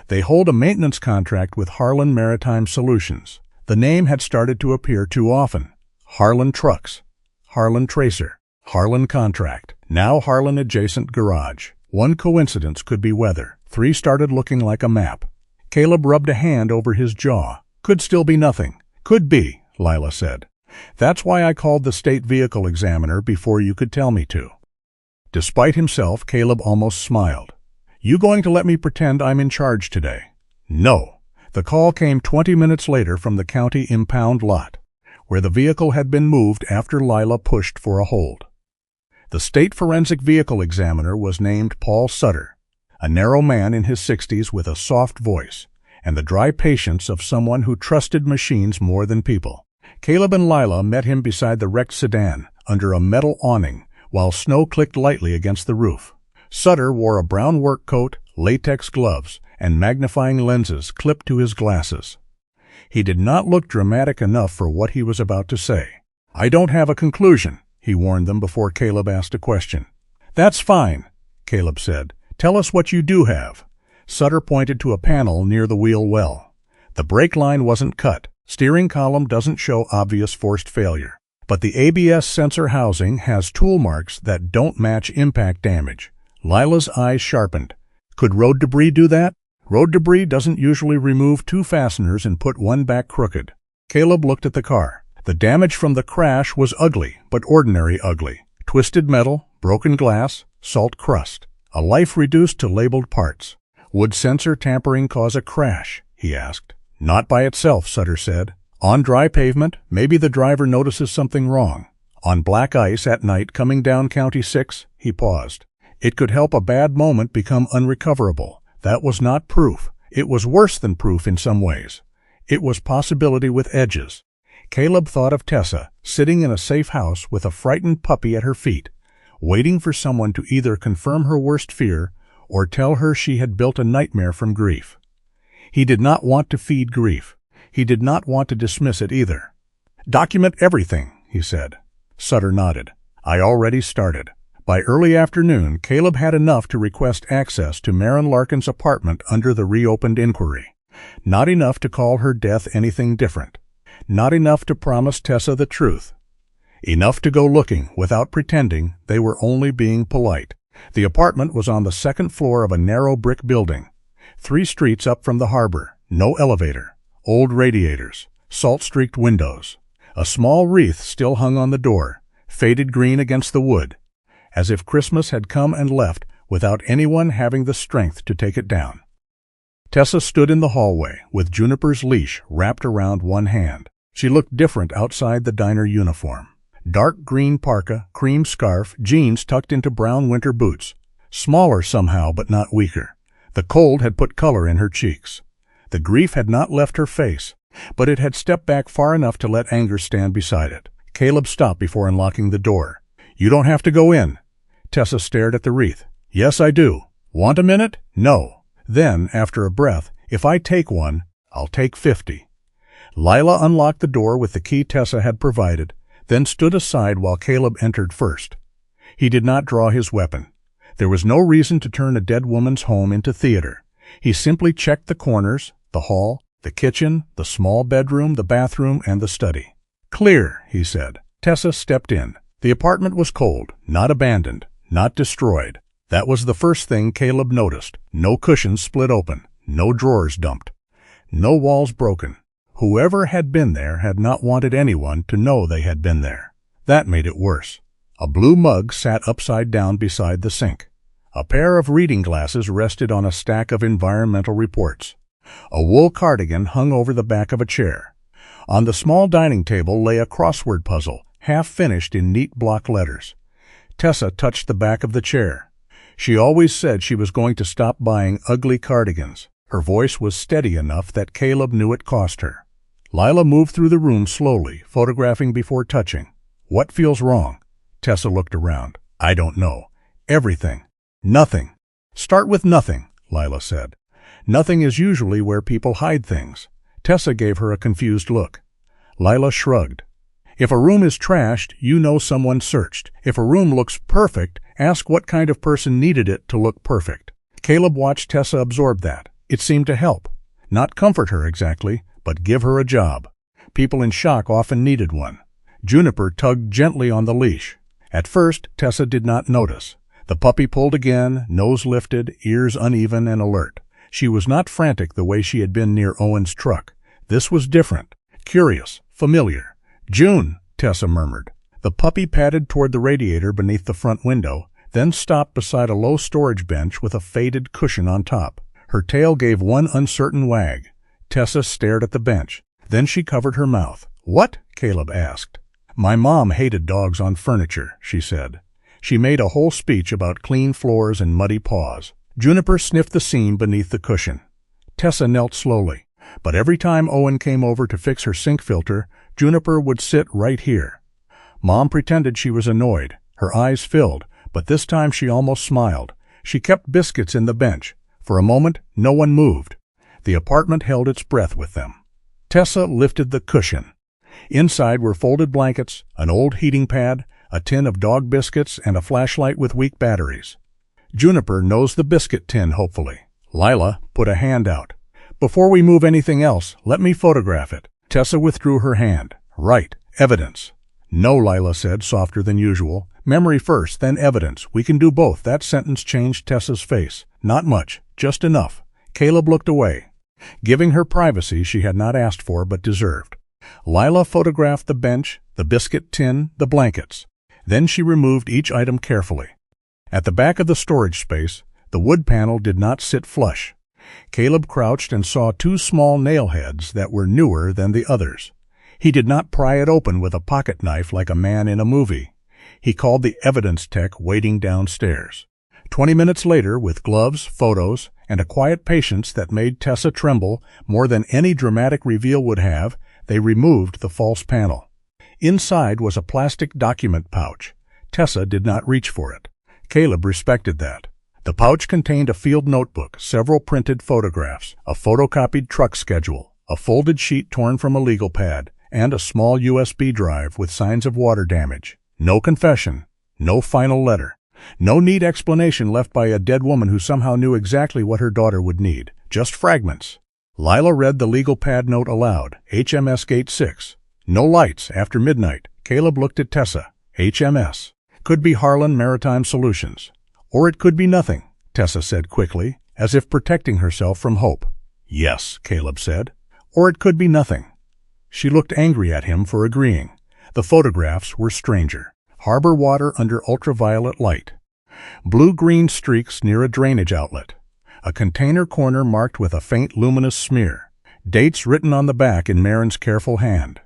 they hold a maintenance contract with Harlan Maritime Solutions. The name had started to appear too often. Harlan Trucks, Harlan Tracer, Harlan Contract, now Harlan Adjacent Garage. One coincidence could be weather. 3 started looking like a map. Caleb rubbed a hand over his jaw. Could still be nothing. Could be, Lila said. That's why I called the state vehicle examiner before you could tell me to. Despite himself, Caleb almost smiled. You going to let me pretend I'm in charge today? No. The call came 20 minutes later from the county impound lot, where the vehicle had been moved after Lila pushed for a hold. The state forensic vehicle examiner was named Paul Sutter, a narrow man in his 60s with a soft voice and the dry patience of someone who trusted machines more than people. Caleb and Lila met him beside the wrecked sedan under a metal awning while snow clicked lightly against the roof. Sutter wore a brown work coat, latex gloves, and magnifying lenses clipped to his glasses. He did not look dramatic enough for what he was about to say. I don't have a conclusion, he warned them before Caleb asked a question. That's fine, Caleb said. Tell us what you do have. Sutter pointed to a panel near the wheel well. The brake line wasn't cut. Steering column doesn't show obvious forced failure. But the ABS sensor housing has tool marks that don't match impact damage. Lila's eyes sharpened. Could road debris do that? Road debris doesn't usually remove 2 fasteners and put one back crooked. Caleb looked at the car. The damage from the crash was ugly, but ordinary ugly. Twisted metal, broken glass, salt crust. A life reduced to labeled parts. Would sensor tampering cause a crash? He asked. Not by itself, Sutter said. On dry pavement, maybe the driver notices something wrong. On black ice at night coming down County 6, he paused. It could help a bad moment become unrecoverable. That was not proof. It was worse than proof in some ways. It was possibility with edges. Caleb thought of Tessa, sitting in a safe house with a frightened puppy at her feet, waiting for someone to either confirm her worst fear or tell her she had built a nightmare from grief. He did not want to feed grief. He did not want to dismiss it either. "Document everything," he said. Sutter nodded. "I already started." By early afternoon, Caleb had enough to request access to Maren Larkin's apartment under the reopened inquiry. Not enough to call her death anything different. Not enough to promise Tessa the truth. Enough to go looking without pretending they were only being polite. The apartment was on the second floor of a narrow brick building, 3 streets up from the harbor. No elevator. Old radiators. Salt-streaked windows. A small wreath still hung on the door, faded green against the wood, as if Christmas had come and left without anyone having the strength to take it down. Tessa stood in the hallway with Juniper's leash wrapped around one hand. She looked different outside the diner uniform. Dark green parka, cream scarf, jeans tucked into brown winter boots. Smaller somehow, but not weaker. The cold had put color in her cheeks. The grief had not left her face, but it had stepped back far enough to let anger stand beside it. Caleb stopped before unlocking the door. "You don't have to go in." Tessa stared at the wreath. "Yes, I do. Want a minute?" "No." Then, after a breath, "If I take one, I'll take 50. Lila unlocked the door with the key Tessa had provided, then stood aside while Caleb entered first. He did not draw his weapon. There was no reason to turn a dead woman's home into theater. He simply checked the corners, the hall, the kitchen, the small bedroom, the bathroom, and the study. "Clear," he said. Tessa stepped in. The apartment was cold, not abandoned, not destroyed. That was the first thing Caleb noticed. No cushions split open, no drawers dumped, no walls broken. Whoever had been there had not wanted anyone to know they had been there. That made it worse. A blue mug sat upside down beside the sink. A pair of reading glasses rested on a stack of environmental reports. A wool cardigan hung over the back of a chair. On the small dining table lay a crossword puzzle, half finished in neat block letters. Tessa touched the back of the chair. She always said she was going to stop buying ugly cardigans. Her voice was steady enough that Caleb knew it cost her. Lila moved through the room slowly, photographing before touching. "What feels wrong?" Tessa looked around. "I don't know. Everything. Nothing." "Start with nothing," Lila said. Nothing is usually where people hide things. Tessa gave her a confused look. Lila shrugged. "If a room is trashed, you know someone searched. If a room looks perfect, ask what kind of person needed it to look perfect." Caleb watched Tessa absorb that. It seemed to help. Not comfort her exactly, but give her a job. People in shock often needed one. Juniper tugged gently on the leash. At first, Tessa did not notice. The puppy pulled again, nose lifted, ears uneven and alert. She was not frantic the way she had been near Owen's truck. This was different, curious, familiar. "June," Tessa murmured. The puppy padded toward the radiator beneath the front window, then stopped beside a low storage bench with a faded cushion on top. Her tail gave one uncertain wag. Tessa stared at the bench. Then she covered her mouth. "What?" Caleb asked. "My mom hated dogs on furniture," she said. She made a whole speech about clean floors and muddy paws. Juniper sniffed the seam beneath the cushion. Tessa knelt slowly, but every time Owen came over to fix her sink filter, Juniper would sit right here. Mom pretended she was annoyed. Her eyes filled, but this time she almost smiled. She kept biscuits in the bench. For a moment, no one moved. The apartment held its breath with them. Tessa lifted the cushion. Inside were folded blankets, an old heating pad, a tin of dog biscuits, and a flashlight with weak batteries. Juniper nosed the biscuit tin hopefully. Lila put a hand out. "Before we move anything else, let me photograph it." Tessa withdrew her hand. "Right, evidence." "No," Lila said, softer than usual. "Memory first, then evidence. We can do both." That sentence changed Tessa's face. Not much, just enough. Caleb looked away, giving her privacy she had not asked for but deserved. Lila photographed the bench, the biscuit tin, the blankets. Then she removed each item carefully. At the back of the storage space, the wood panel did not sit flush. Caleb crouched and saw 2 small nail heads that were newer than the others. He did not pry it open with a pocket knife like a man in a movie. He called the evidence tech waiting downstairs. 20 minutes later, with gloves, photos, and a quiet patience that made Tessa tremble more than any dramatic reveal would have, They removed the false panel. Inside was a plastic document pouch. Tessa did not reach for it. Caleb respected that. The pouch contained a field notebook, several printed photographs, a photocopied truck schedule, a folded sheet torn from a legal pad, and a small USB drive with signs of water damage. No confession, no final letter, no neat explanation left by a dead woman who somehow knew exactly what her daughter would need. Just fragments. Lila read the legal pad note aloud. HMS Gate 6. No lights after midnight. Caleb looked at Tessa. HMS. Could be Harlan Maritime Solutions. Or it could be nothing, Tessa said quickly, as if protecting herself from hope. Yes, Caleb said. Or it could be nothing. She looked angry at him for agreeing. The photographs were stranger. Harbor water under ultraviolet light. Blue-green streaks near a drainage outlet. A container corner marked with a faint luminous smear. Dates written on the back in Marin's careful hand.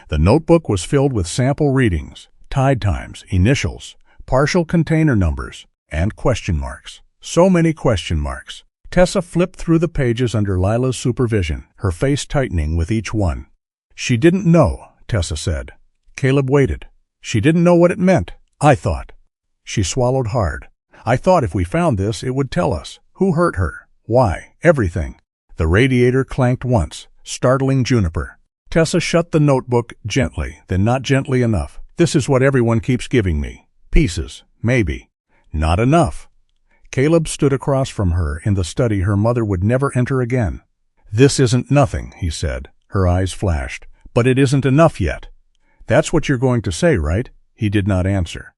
The notebook was filled with sample readings, tide times, initials, partial container numbers, and question marks. So many question marks. Tessa flipped through the pages under Lila's supervision, her face tightening with each one. She didn't know, Tessa said. Caleb waited. She didn't know what it meant, I thought. She swallowed hard. I thought if we found this, it would tell us. Who hurt her? Why? Everything. The radiator clanked once, startling Juniper. Tessa shut the notebook gently, then not gently enough. This is what everyone keeps giving me. Pieces, maybe. Not enough. Caleb stood across from her in the study her mother would never enter again. This isn't nothing, he said. Her eyes flashed. But it isn't enough yet. That's what you're going to say, right? He did not answer.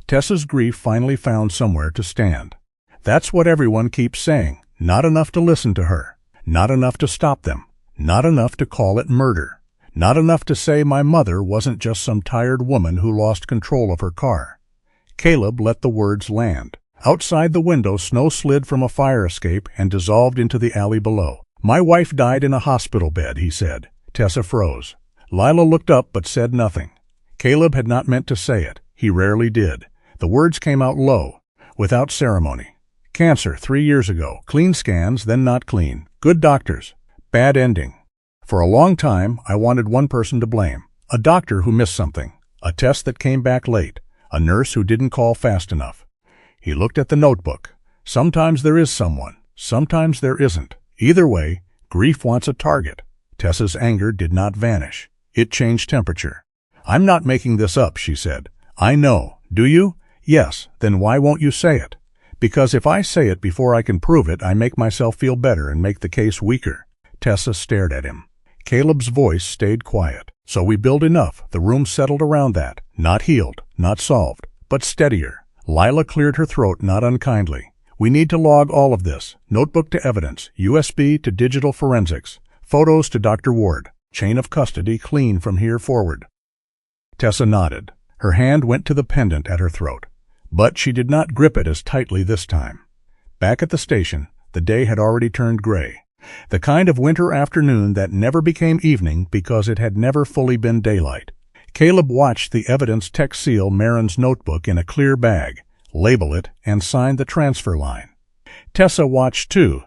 Tessa's grief finally found somewhere to stand. That's what everyone keeps saying. Not enough to listen to her. Not enough to stop them. Not enough to call it murder. Not enough to say my mother wasn't just some tired woman who lost control of her car. Caleb let the words land. Outside the window, snow slid from a fire escape and dissolved into the alley below. My wife died in a hospital bed, he said. Tessa froze. Lila looked up but said nothing. Caleb had not meant to say it. He rarely did. The words came out low, without ceremony. Cancer 3 years ago. Clean scans, then not clean. Good doctors. Bad ending. For a long time, I wanted one person to blame. A doctor who missed something. A test that came back late. A nurse who didn't call fast enough. He looked at the notebook. Sometimes there is someone. Sometimes there isn't. Either way, grief wants a target. Tessa's anger did not vanish. It changed temperature. I'm not making this up, she said. I know. Do you? Yes. Then why won't you say it? Because if I say it before I can prove it, I make myself feel better and make the case weaker. Tessa stared at him. Caleb's voice stayed quiet. So we build enough. The room settled around that. Not healed, not solved, but steadier. Lila cleared her throat not unkindly. We need to log all of this. Notebook to evidence. USB to digital forensics. Photos to Dr. Ward. Chain of custody clean from here forward. Tessa nodded. Her hand went to the pendant at her throat. But she did not grip it as tightly this time. Back at the station, the day had already turned gray. The kind of winter afternoon that never became evening because it had never fully been daylight. Caleb watched the evidence tech seal Marin's notebook in a clear bag, label it, and sign the transfer line. Tessa watched too,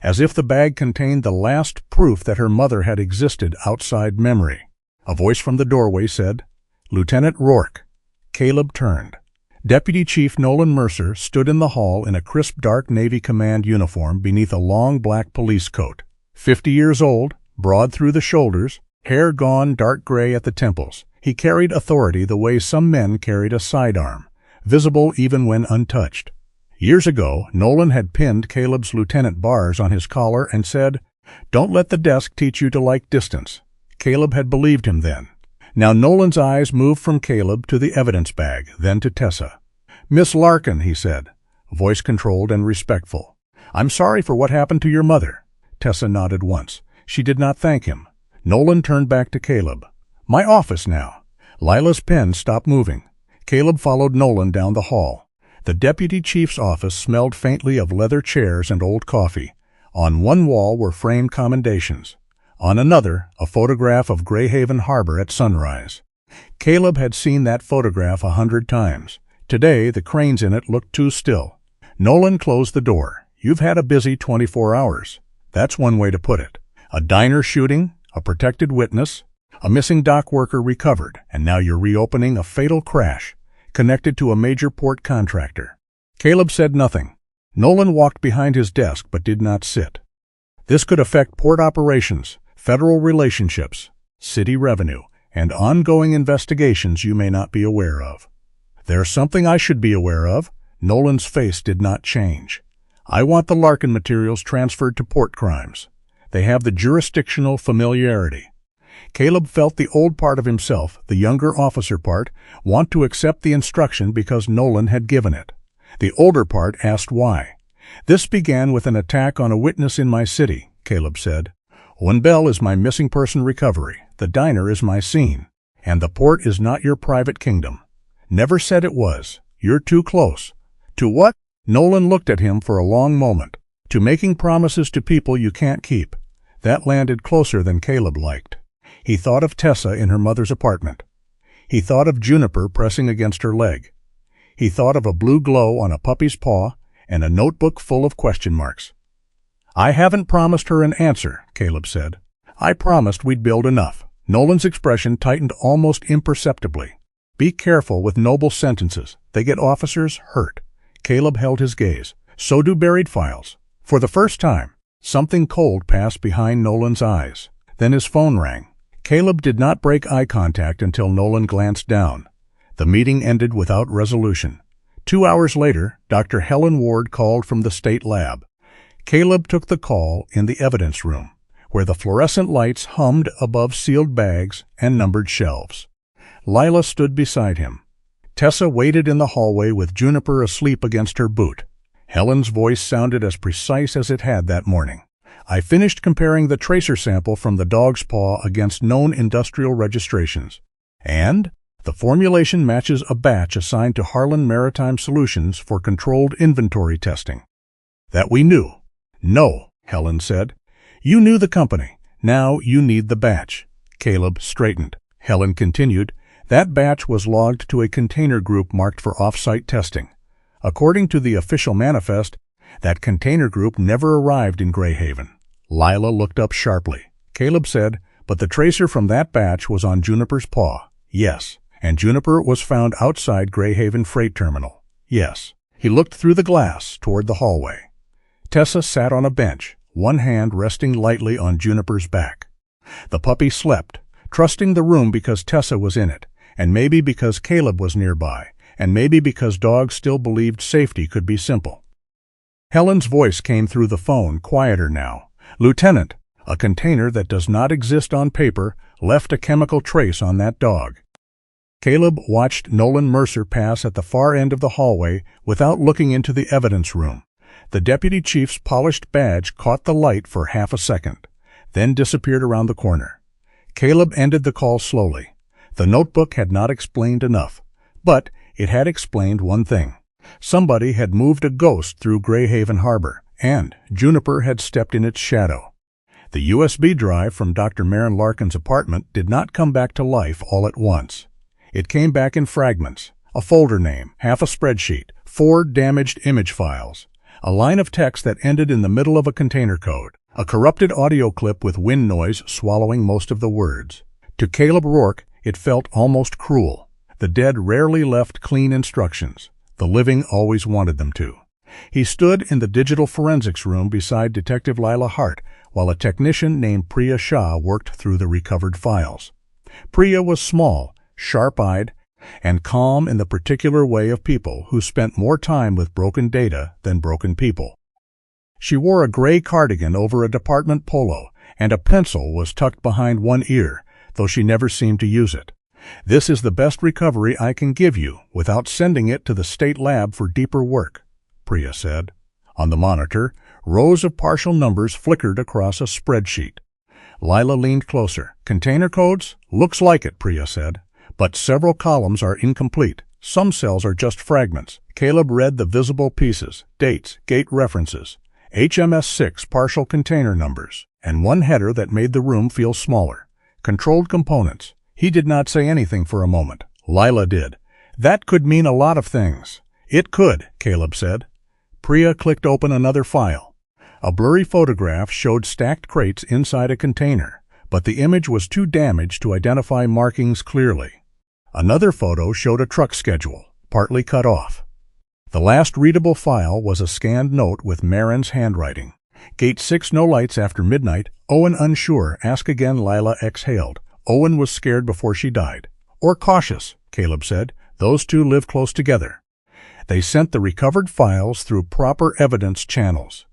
as if the bag contained the last proof that her mother had existed outside memory. A voice from the doorway said, Lieutenant Rourke. Caleb turned. Deputy Chief Nolan Mercer stood in the hall in a crisp dark Navy command uniform beneath a long black police coat. 50 years old, broad through the shoulders, hair gone dark gray at the temples. He carried authority the way some men carried a sidearm, visible even when untouched. Years ago, Nolan had pinned Caleb's lieutenant bars on his collar and said, Don't let the desk teach you to like distance. Caleb had believed him then. Now Nolan's eyes moved from Caleb to the evidence bag, then to Tessa. Miss Larkin, he said, voice controlled and respectful. I'm sorry for what happened to your mother. Tessa nodded once. She did not thank him. Nolan turned back to Caleb. My office now. Lila's pen stopped moving. Caleb followed Nolan down the hall. The deputy chief's office smelled faintly of leather chairs and old coffee. On one wall were framed commendations. On another, a photograph of Greyhaven Harbor at sunrise. Caleb had seen that photograph 100 times. Today, the cranes in it looked too still. Nolan closed the door. You've had a busy 24 hours. That's one way to put it. A diner shooting, a protected witness, A missing dock worker recovered, and now you're reopening a fatal crash connected to a major port contractor. Caleb said nothing. Nolan walked behind his desk but did not sit. This could affect port operations, federal relationships, city revenue, and ongoing investigations you may not be aware of. There's something I should be aware of. Nolan's face did not change. I want the Larkin materials transferred to port crimes. They have the jurisdictional familiarity. Caleb felt the old part of himself, the younger officer part, want to accept the instruction because Nolan had given it. The older part asked why. This began with an attack on a witness in my city, Caleb said. Bell is my missing person recovery. The diner is my scene. And the port is not your private kingdom. Never said it was. You're too close. To what? Nolan looked at him for a long moment. To making promises to people you can't keep. That landed closer than Caleb liked. He thought of Tessa in her mother's apartment. He thought of Juniper pressing against her leg. He thought of a blue glow on a puppy's paw and a notebook full of question marks. I haven't promised her an answer, Caleb said. I promised we'd build enough. Nolan's expression tightened almost imperceptibly. Be careful with noble sentences. They get officers hurt. Caleb held his gaze. So do buried files. For the first time, something cold passed behind Nolan's eyes. Then his phone rang. Caleb did not break eye contact until Nolan glanced down. The meeting ended without resolution. 2 hours later, Dr. Helen Ward called from the state lab. Caleb took the call in the evidence room, where the fluorescent lights hummed above sealed bags and numbered shelves. Lila stood beside him. Tessa waited in the hallway with Juniper asleep against her boot. Helen's voice sounded as precise as it had that morning. I finished comparing the tracer sample from the dog's paw against known industrial registrations. And the formulation matches a batch assigned to Harlan Maritime Solutions for controlled inventory testing. That we knew. No, Helen said. You knew the company. Now you need the batch. Caleb straightened. Helen continued. That batch was logged to a container group marked for off-site testing. According to the official manifest, that container group never arrived in Greyhaven. Lila looked up sharply. Caleb said, but the tracer from that batch was on Juniper's paw. Yes. And Juniper was found outside Greyhaven Freight Terminal. Yes. He looked through the glass toward the hallway. Tessa sat on a bench, one hand resting lightly on Juniper's back. The puppy slept, trusting the room because Tessa was in it, and maybe because Caleb was nearby, and maybe because dogs still believed safety could be simple. Helen's voice came through the phone, quieter now. Lieutenant, a container that does not exist on paper left a chemical trace on that dog. Caleb watched Nolan Mercer pass at the far end of the hallway without looking into the evidence room. The deputy chief's polished badge caught the light for half a second, then disappeared around the corner. Caleb ended the call slowly. The notebook had not explained enough, but it had explained one thing. Somebody had moved a ghost through Greyhaven Harbor, and Juniper had stepped in its shadow. The USB drive from Dr. Maren Larkin's apartment did not come back to life all at once. It came back in fragments, a folder name, half a spreadsheet, 4 damaged image files, a line of text that ended in the middle of a container code, a corrupted audio clip with wind noise swallowing most of the words. To Caleb Rourke, it felt almost cruel. The dead rarely left clean instructions. The living always wanted them to. He stood in the digital forensics room beside Detective Lila Hart while a technician named Priya Shah worked through the recovered files. Priya was small, sharp-eyed, and calm in the particular way of people who spent more time with broken data than broken people. She wore a gray cardigan over a department polo, and a pencil was tucked behind one ear, though she never seemed to use it. This is the best recovery I can give you without sending it to the state lab for deeper work, Priya said. On the monitor, rows of partial numbers flickered across a spreadsheet. Lila leaned closer. Container codes? Looks like it, Priya said. But several columns are incomplete. Some cells are just fragments. Caleb read the visible pieces, dates, gate references, HMS 6 partial container numbers, and one header that made the room feel smaller. Controlled components. He did not say anything for a moment. Lila did. That could mean a lot of things. It could, Caleb said. Priya clicked open another file. A blurry photograph showed stacked crates inside a container, but the image was too damaged to identify markings clearly. Another photo showed a truck schedule, partly cut off. The last readable file was a scanned note with Marin's handwriting. Gate 6 no lights after midnight. Owen unsure. Ask again. Lila exhaled. Owen was scared before she died. Or cautious, Caleb said. Those two live close together. They sent the recovered files through proper evidence channels.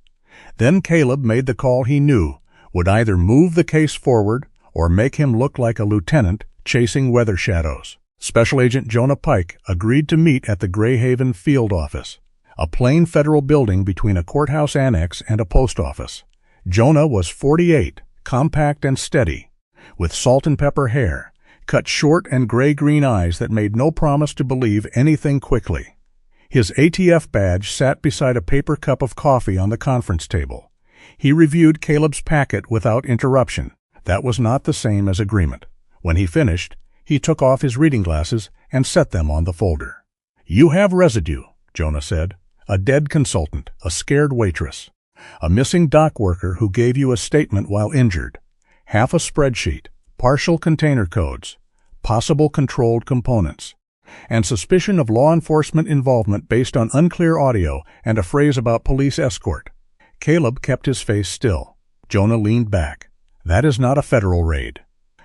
Then Caleb made the call he knew would either move the case forward or make him look like a lieutenant chasing weather shadows. Special Agent Jonah Pike agreed to meet at the Greyhaven field office, a plain federal building between a courthouse annex and a post office. Jonah was 48, compact and steady, with salt and pepper hair, cut short and gray-green eyes that made no promise to believe anything quickly. His ATF badge sat beside a paper cup of coffee on the conference table. He reviewed Caleb's packet without interruption. That was not the same as agreement. When he finished, he took off his reading glasses and set them on the folder. "You have residue," Jonah said. "A dead consultant, a scared waitress, a missing dock worker who gave you a statement while injured, half a spreadsheet, partial container codes, possible controlled components, and suspicion of law enforcement involvement based on unclear audio and a phrase about police escort." Caleb kept his face still. Jonah leaned back. "That is not a federal raid."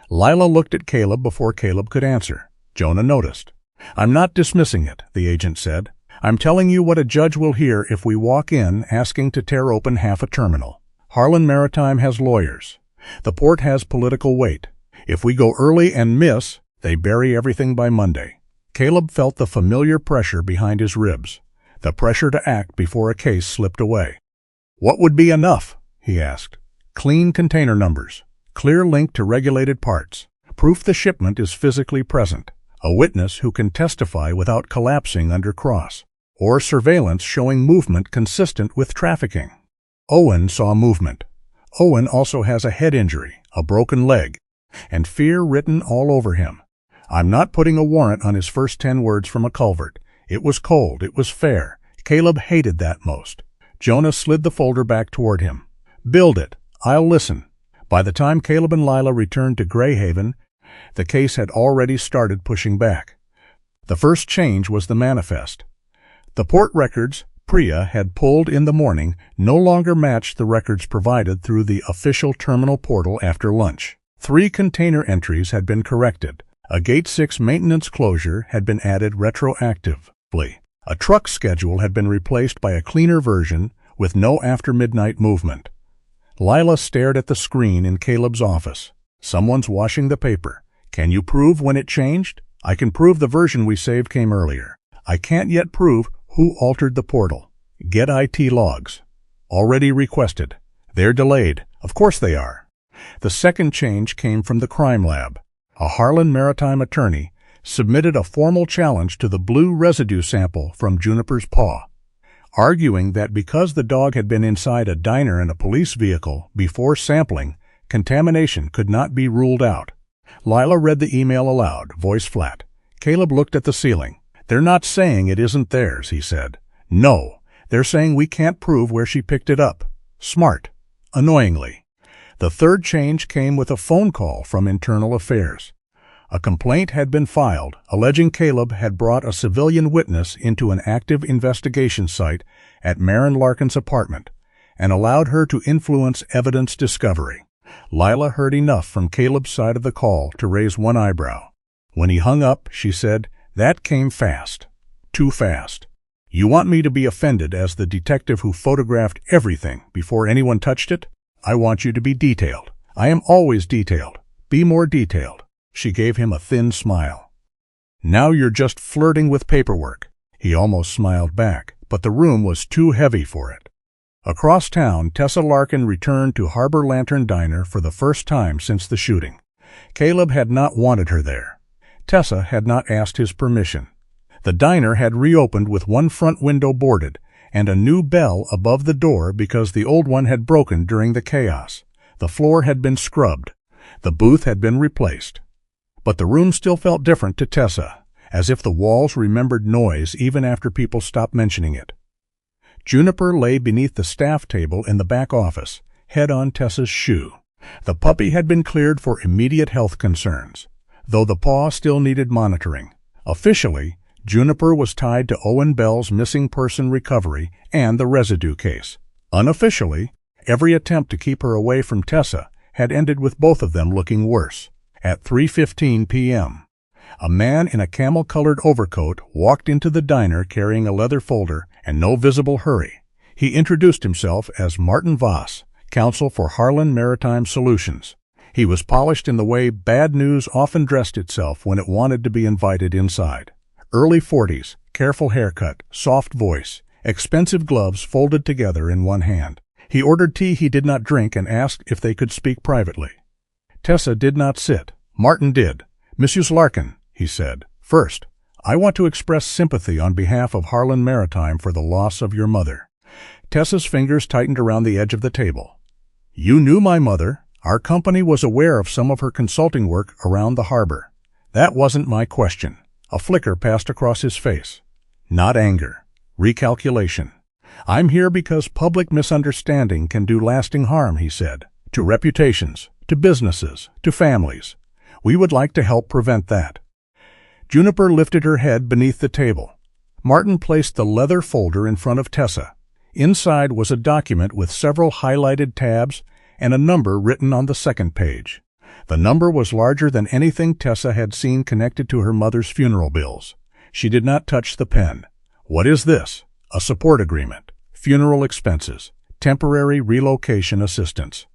Lila looked at Caleb before Caleb could answer. Jonah noticed. "I'm not dismissing it," the agent said. "I'm telling you what a judge will hear if we walk in asking to tear open half a terminal. Harlan Maritime has lawyers. The port has political weight. If we go early and miss, they bury everything by Monday." Caleb felt the familiar pressure behind his ribs, the pressure to act before a case slipped away. "What would be enough?" he asked. "Clean container numbers, clear link to regulated parts, proof the shipment is physically present, a witness who can testify without collapsing under cross, or surveillance showing movement consistent with trafficking." Owen saw movement. Owen also has a head injury, a broken leg, and fear written all over him. "I'm not putting a warrant on his first 10 words from a culvert. It was cold, it was fair." Caleb hated that most. Jonah slid the folder back toward him. "Build it. I'll listen." By the time Caleb and Lila returned to Greyhaven, the case had already started pushing back. The first change was the manifest. The port records Priya had pulled in the morning no longer matched the records provided through the official terminal portal after lunch. 3 container entries had been corrected. A Gate 6 maintenance closure had been added retroactively. A truck schedule had been replaced by a cleaner version with no after-midnight movement. Lila stared at the screen in Caleb's office. "Someone's washing the paper. Can you prove when it changed?" "I can prove the version we saved came earlier. I can't yet prove who altered the portal." "Get IT logs." "Already requested." "They're delayed." "Of course they are." The second change came from the crime lab. A Harlan Maritime attorney submitted a formal challenge to the blue residue sample from Juniper's paw, arguing that because the dog had been inside a diner and a police vehicle before sampling, contamination could not be ruled out. Lila read the email aloud, voice flat. Caleb looked at the ceiling. "They're not saying it isn't theirs," he said. "No, they're saying we can't prove where she picked it up." Smart. Annoyingly. The third change came with a phone call from Internal Affairs. A complaint had been filed alleging Caleb had brought a civilian witness into an active investigation site at Marin Larkin's apartment and allowed her to influence evidence discovery. Lila heard enough from Caleb's side of the call to raise one eyebrow. When he hung up, she said, "That came fast. Too fast. You want me to be offended as the detective who photographed everything before anyone touched it? I want you to be detailed. I am always detailed. Be more detailed." She gave him a thin smile. "Now you're just flirting with paperwork." He almost smiled back, but the room was too heavy for it. Across town, Tessa Larkin returned to Harbor Lantern Diner for the first time since the shooting. Caleb had not wanted her there. Tessa had not asked his permission. The diner had reopened with one front window boarded and a new bell above the door because the old one had broken during the chaos. The floor had been scrubbed. The booth had been replaced. But the room still felt different to Tessa, as if the walls remembered noise even after people stopped mentioning it. Juniper lay beneath the staff table in the back office, head on Tessa's shoe. The puppy had been cleared for immediate health concerns, though the paw still needed monitoring. Officially, Juniper was tied to Owen Bell's missing person recovery and the residue case. Unofficially, every attempt to keep her away from Tessa had ended with both of them looking worse. At 3:15 p.m., a man in a camel-colored overcoat walked into the diner carrying a leather folder and no visible hurry. He introduced himself as Martin Voss, counsel for Harlan Maritime Solutions. He was polished in the way bad news often dressed itself when it wanted to be invited inside. Early 40s, careful haircut, soft voice, expensive gloves folded together in one hand. He ordered tea he did not drink and asked if they could speak privately. Tessa did not sit. Martin did. "Mrs. Larkin," he said, "first, I want to express sympathy on behalf of Harlan Maritime for the loss of your mother." Tessa's fingers tightened around the edge of the table. "You knew my mother. Our company was aware of some of her consulting work around the harbor. That wasn't my question." A flicker passed across his face. Not anger. Recalculation. "I'm here because public misunderstanding can do lasting harm," he said. "To reputations, to businesses, to families. We would like to help prevent that." Juniper lifted her head beneath the table. Martin placed the leather folder in front of Tessa. Inside was a document with several highlighted tabs and a number written on the second page. The number was larger than anything Tessa had seen connected to her mother's funeral bills. She did not touch the pen. "What is this?" "A support agreement. Funeral expenses. Temporary relocation assistance.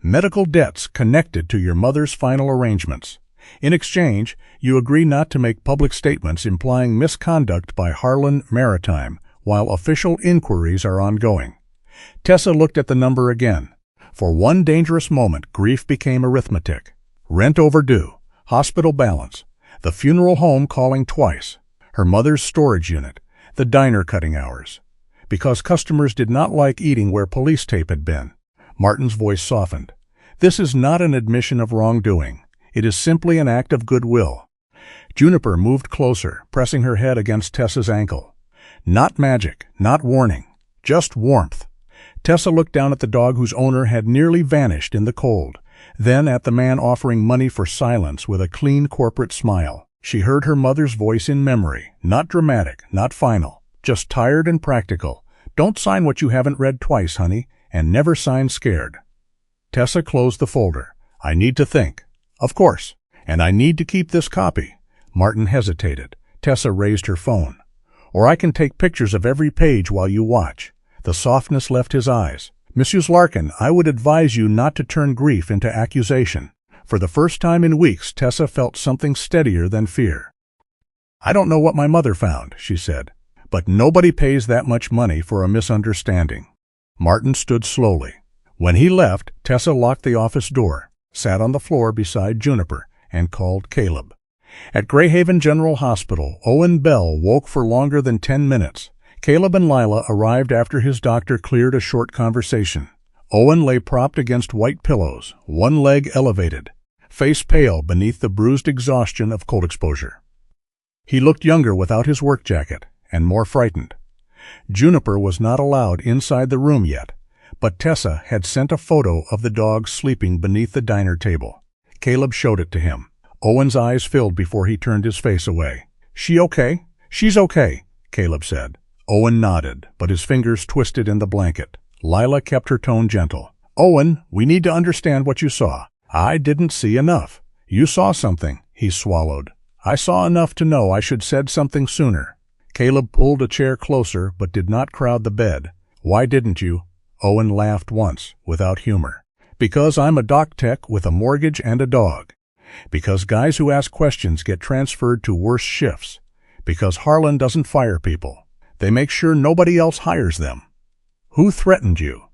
Medical debts connected to your mother's final arrangements. In exchange, you agree not to make public statements implying misconduct by Harlan Maritime while official inquiries are ongoing." Tessa looked at the number again. For one dangerous moment, grief became arithmetic. Rent overdue, hospital balance, the funeral home calling twice, her mother's storage unit, the diner cutting hours. Because customers did not like eating where police tape had been. Martin's voice softened. "This is not an admission of wrongdoing. It is simply an act of goodwill." Juniper moved closer, pressing her head against Tessa's ankle. Not magic, not warning, just warmth. Tessa looked down at the dog whose owner had nearly vanished in the cold, then at the man offering money for silence with a clean corporate smile. She heard her mother's voice in memory, not dramatic, not final, just tired and practical. "Don't sign what you haven't read twice, honey, and never sign scared." Tessa closed the folder. "I need to think." "Of course. And I need to keep this copy." Martin hesitated. Tessa raised her phone. "Or I can take pictures of every page while you watch." The softness left his eyes. "Mrs. Larkin, I would advise you not to turn grief into accusation." For the first time in weeks, Tessa felt something steadier than fear. "I don't know what my mother found," she said, "but nobody pays that much money for a misunderstanding." Martin stood slowly. When he left, Tessa locked the office door, sat on the floor beside Juniper, and called Caleb. At Greyhaven General Hospital, Owen Bell woke for longer than 10 minutes. Caleb and Lila arrived after his doctor cleared a short conversation. Owen lay propped against white pillows, one leg elevated, face pale beneath the bruised exhaustion of cold exposure. He looked younger without his work jacket, and more frightened. Juniper was not allowed inside the room yet, but Tessa had sent a photo of the dog sleeping beneath the diner table. Caleb showed it to him. Owen's eyes filled before he turned his face away. "She okay?" "She's okay," Caleb said. Owen nodded, but his fingers twisted in the blanket. Lila kept her tone gentle. "Owen, we need to understand what you saw." "I didn't see enough." "You saw something," he swallowed. "I saw enough to know I should said something sooner." Caleb pulled a chair closer but did not crowd the bed. "Why didn't you?" Owen laughed once, without humor. "Because I'm a dock tech with a mortgage and a dog. Because guys who ask questions get transferred to worse shifts. Because Harlan doesn't fire people. They make sure nobody else hires them." "Who threatened you?"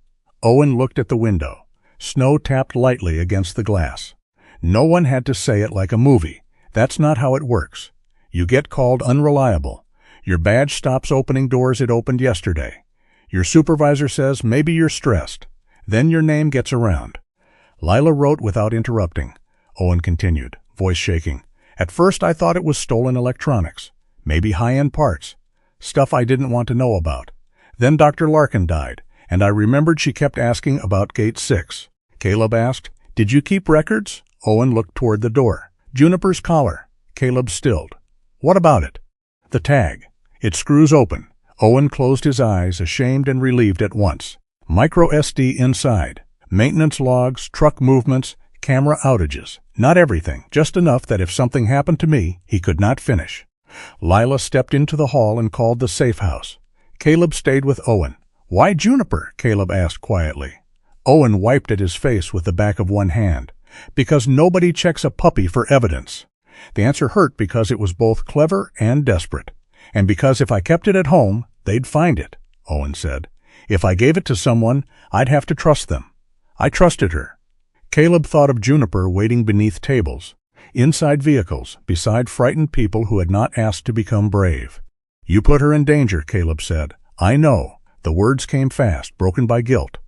Owen looked at the window. Snow tapped lightly against the glass. "No one had to say it like a movie. That's not how it works. You get called unreliable. Your badge stops opening doors it opened yesterday. Your supervisor says maybe you're stressed. Then your name gets around." Lila wrote without interrupting. Owen continued, voice shaking. "At first I thought it was stolen electronics. Maybe high-end parts. Stuff I didn't want to know about. Then Dr. Larkin died, and I remembered she kept asking about Gate 6. Caleb asked, Did you keep records? Owen looked toward the door. Juniper's collar. Caleb stilled. What about it? The tag. It screws open. Owen closed his eyes, ashamed and relieved at once. Micro SD inside. Maintenance logs, truck movements, camera outages. Not everything, just enough that if something happened to me, he could not finish. Lila stepped into the hall and called the safe house. Caleb stayed with Owen. Why Juniper? Caleb asked quietly. Owen wiped at his face with the back of one hand. Because nobody checks a puppy for evidence. The answer hurt because it was both clever and desperate. And because if I kept it at home, they'd find it, Owen said. If I gave it to someone, I'd have to trust them. I trusted her. Caleb thought of Juniper waiting beneath tables, inside vehicles, beside frightened people who had not asked to become brave. You put her in danger, Caleb said. I know. The words came fast, broken by guilt.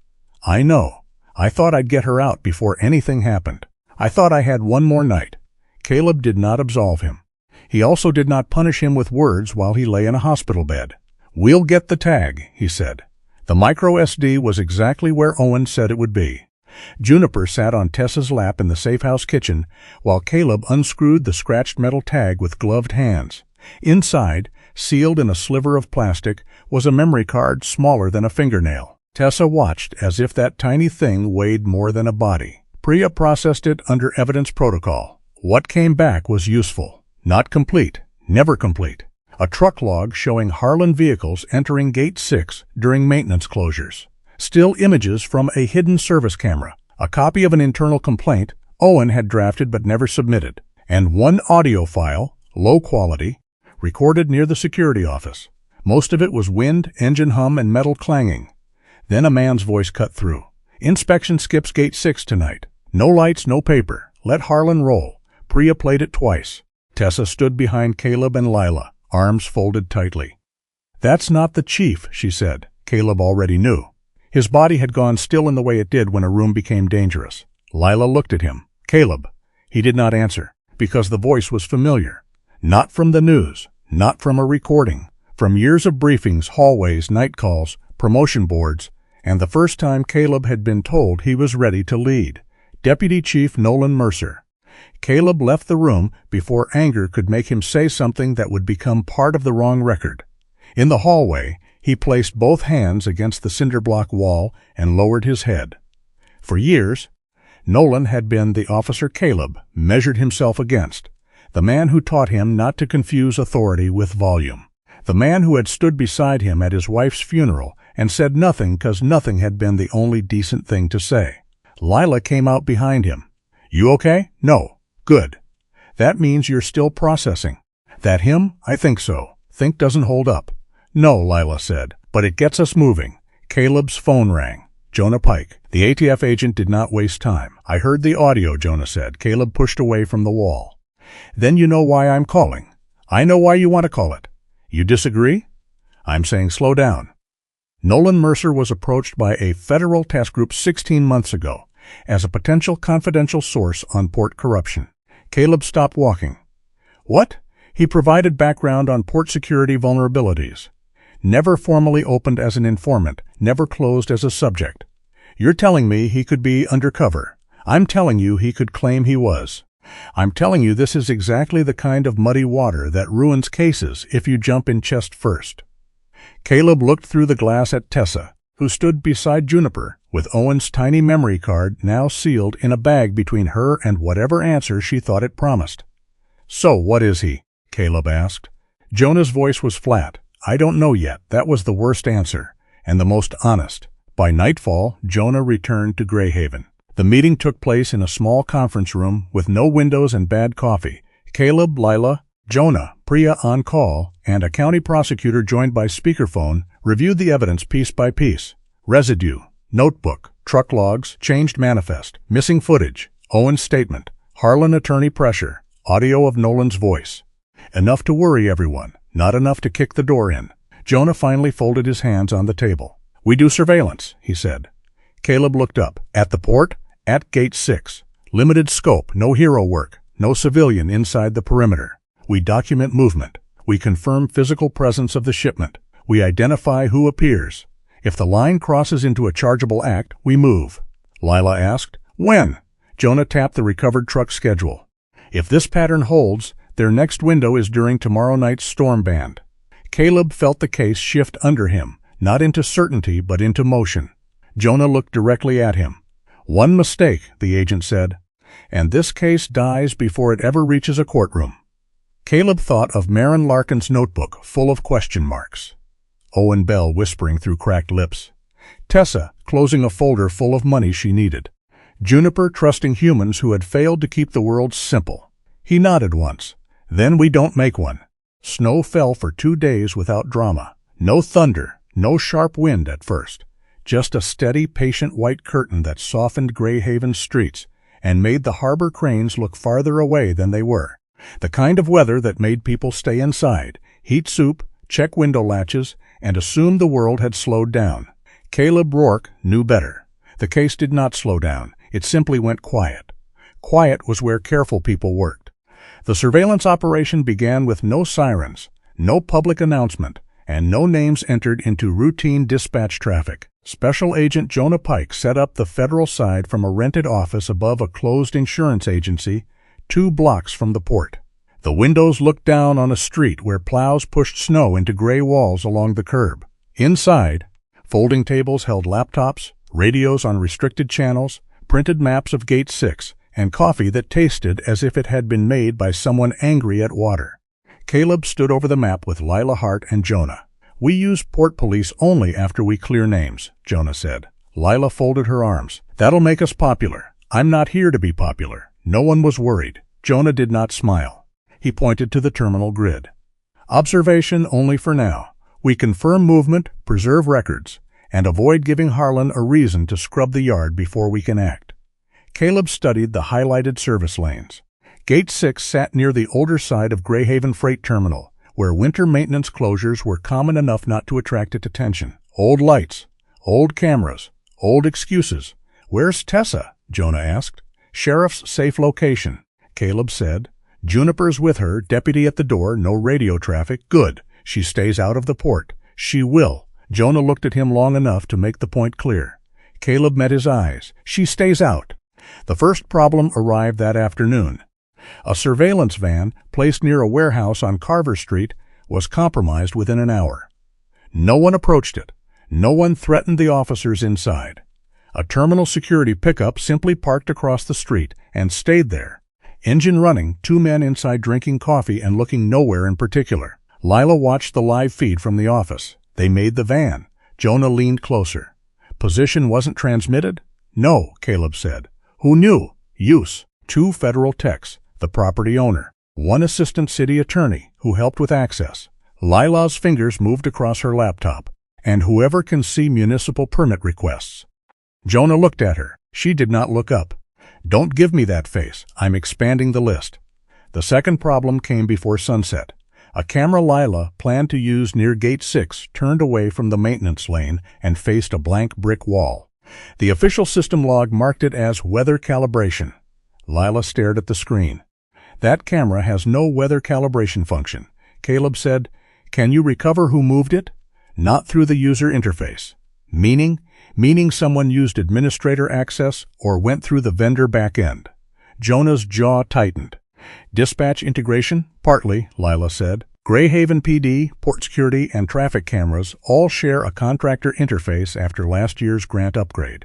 I know. I thought I'd get her out before anything happened. I thought I had one more night. Caleb did not absolve him. He also did not punish him with words while he lay in a hospital bed. We'll get the tag, he said. The micro SD was exactly where Owen said it would be. Juniper sat on Tessa's lap in the safe house kitchen while Caleb unscrewed the scratched metal tag with gloved hands. Inside, sealed in a sliver of plastic, was a memory card smaller than a fingernail. Tessa watched as if that tiny thing weighed more than a body. Priya processed it under evidence protocol. What came back was useful. Not complete. Never complete. A truck log showing Harlan vehicles entering Gate 6 during maintenance closures. Still images from a hidden service camera. A copy of an internal complaint Owen had drafted but never submitted. And one audio file, low quality, recorded near the security office. Most of it was wind, engine hum, and metal clanging. Then a man's voice cut through. Inspection skips Gate 6 tonight. No lights, no paper. Let Harlan roll. Priya played it twice. Tessa stood behind Caleb and Lila, arms folded tightly. That's not the chief, she said. Caleb already knew. His body had gone still in the way it did when a room became dangerous. Lila looked at him. Caleb. He did not answer, because the voice was familiar. Not from the news, not from a recording, from years of briefings, hallways, night calls, promotion boards, and the first time Caleb had been told he was ready to lead. Deputy Chief Nolan Mercer. Caleb left the room before anger could make him say something that would become part of the wrong record. In the hallway, he placed both hands against the cinder block wall and lowered his head. For years, Nolan had been the officer Caleb measured himself against, the man who taught him not to confuse authority with volume, the man who had stood beside him at his wife's funeral and said nothing because nothing had been the only decent thing to say. Lila came out behind him. You okay? No. Good. That means you're still processing. That him? I think so. Think doesn't hold up. No, Lila said, but it gets us moving. Caleb's phone rang. Jonah Pike. The ATF agent did not waste time. I heard the audio, Jonah said. Caleb pushed away from the wall. Then you know why I'm calling. I know why you want to call it. You disagree? I'm saying slow down. Nolan Mercer was approached by a federal task group 16 months ago as a potential confidential source on port corruption. Caleb stopped walking. What? He provided background on port security vulnerabilities. Never formally opened as an informant, never closed as a subject. You're telling me he could be undercover. I'm telling you he could claim he was. I'm telling you this is exactly the kind of muddy water that ruins cases if you jump in chest first. Caleb looked through the glass at Tessa, who stood beside Juniper, with Owen's tiny memory card now sealed in a bag between her and whatever answer she thought it promised. So what is he? Caleb asked. Jonah's voice was flat. I don't know yet. That was the worst answer, and the most honest. By nightfall, Jonah returned to Greyhaven. The meeting took place in a small conference room with no windows and bad coffee. Caleb, Lila, Jonah, Priya on call, and a county prosecutor joined by speakerphone reviewed the evidence piece by piece. Residue, notebook, truck logs, changed manifest, missing footage, Owen's statement, Harlan attorney pressure, audio of Nolan's voice. Enough to worry everyone, not enough to kick the door in. Jonah finally folded his hands on the table. We do surveillance, he said. Caleb looked up. At the port? At Gate 6. Limited scope, no hero work, no civilian inside the perimeter. We document movement. We confirm physical presence of the shipment. We identify who appears. If the line crosses into a chargeable act, we move. Lila asked. When? Jonah tapped the recovered truck schedule. If this pattern holds, their next window is during tomorrow night's storm band. Caleb felt the case shift under him, not into certainty but into motion. Jonah looked directly at him. "One mistake," the agent said, "and this case dies before it ever reaches a courtroom." Caleb thought of Maren Larkin's notebook full of question marks. Owen Bell whispering through cracked lips. Tessa closing a folder full of money she needed. Juniper trusting humans who had failed to keep the world simple. He nodded once. Then we don't make one. Snow fell for 2 days without drama. No thunder, no sharp wind at first. Just a steady, patient white curtain that softened Greyhaven's streets and made the harbor cranes look farther away than they were. The kind of weather that made people stay inside, heat soup, check window latches, and assume the world had slowed down. Caleb Rourke knew better. The case did not slow down. It simply went quiet. Quiet was where careful people worked. The surveillance operation began with no sirens, no public announcement, and no names entered into routine dispatch traffic. Special Agent Jonah Pike set up the federal side from a rented office above a closed insurance agency 2 blocks from the port. The windows looked down on a street where plows pushed snow into gray walls along the curb. Inside, folding tables held laptops, radios on restricted channels, printed maps of Gate 6, and coffee that tasted as if it had been made by someone angry at water. Caleb stood over the map with Lila Hart and Jonah. "We use port police only after we clear names," Jonah said. Lila folded her arms. "That'll make us popular. I'm not here to be popular." No one was worried. Jonah did not smile. He pointed to the terminal grid. "Observation only for now. We confirm movement, preserve records, and avoid giving Harlan a reason to scrub the yard before we can act." Caleb studied the highlighted service lanes. Gate 6 sat near the older side of Greyhaven Freight Terminal, where winter maintenance closures were common enough not to attract its attention. Old lights, old cameras, old excuses. "Where's Tessa?" Jonah asked. "Sheriff's safe location," Caleb said. "Juniper's with her, deputy at the door, no radio traffic. Good. She stays out of the port. She will." Jonah looked at him long enough to make the point clear. Caleb met his eyes. "She stays out." The first problem arrived that afternoon. A surveillance van, placed near a warehouse on Carver Street, was compromised within an hour. No one approached it. No one threatened the officers inside. A terminal security pickup simply parked across the street and stayed there. Engine running, 2 men inside drinking coffee and looking nowhere in particular. Lila watched the live feed from the office. They made the van. Jonah leaned closer. "Position wasn't transmitted?" "No," Caleb said. "Who knew?" "Use. 2 federal techs, the property owner. 1 assistant city attorney who helped with access." Lila's fingers moved across her laptop. "And whoever can see municipal permit requests." Jonah looked at her. She did not look up. "Don't give me that face. I'm expanding the list." The second problem came before sunset. A camera Lila planned to use near Gate 6 turned away from the maintenance lane and faced a blank brick wall. The official system log marked it as weather calibration. Lila stared at the screen. "That camera has no weather calibration function." Caleb said, "Can you recover who moved it?" "Not through the user interface." "Meaning?" "Meaning someone used administrator access or went through the vendor back end." Jonah's jaw tightened. "Dispatch integration?" "Partly," Lila said. "Greyhaven PD, port security, and traffic cameras all share a contractor interface after last year's grant upgrade."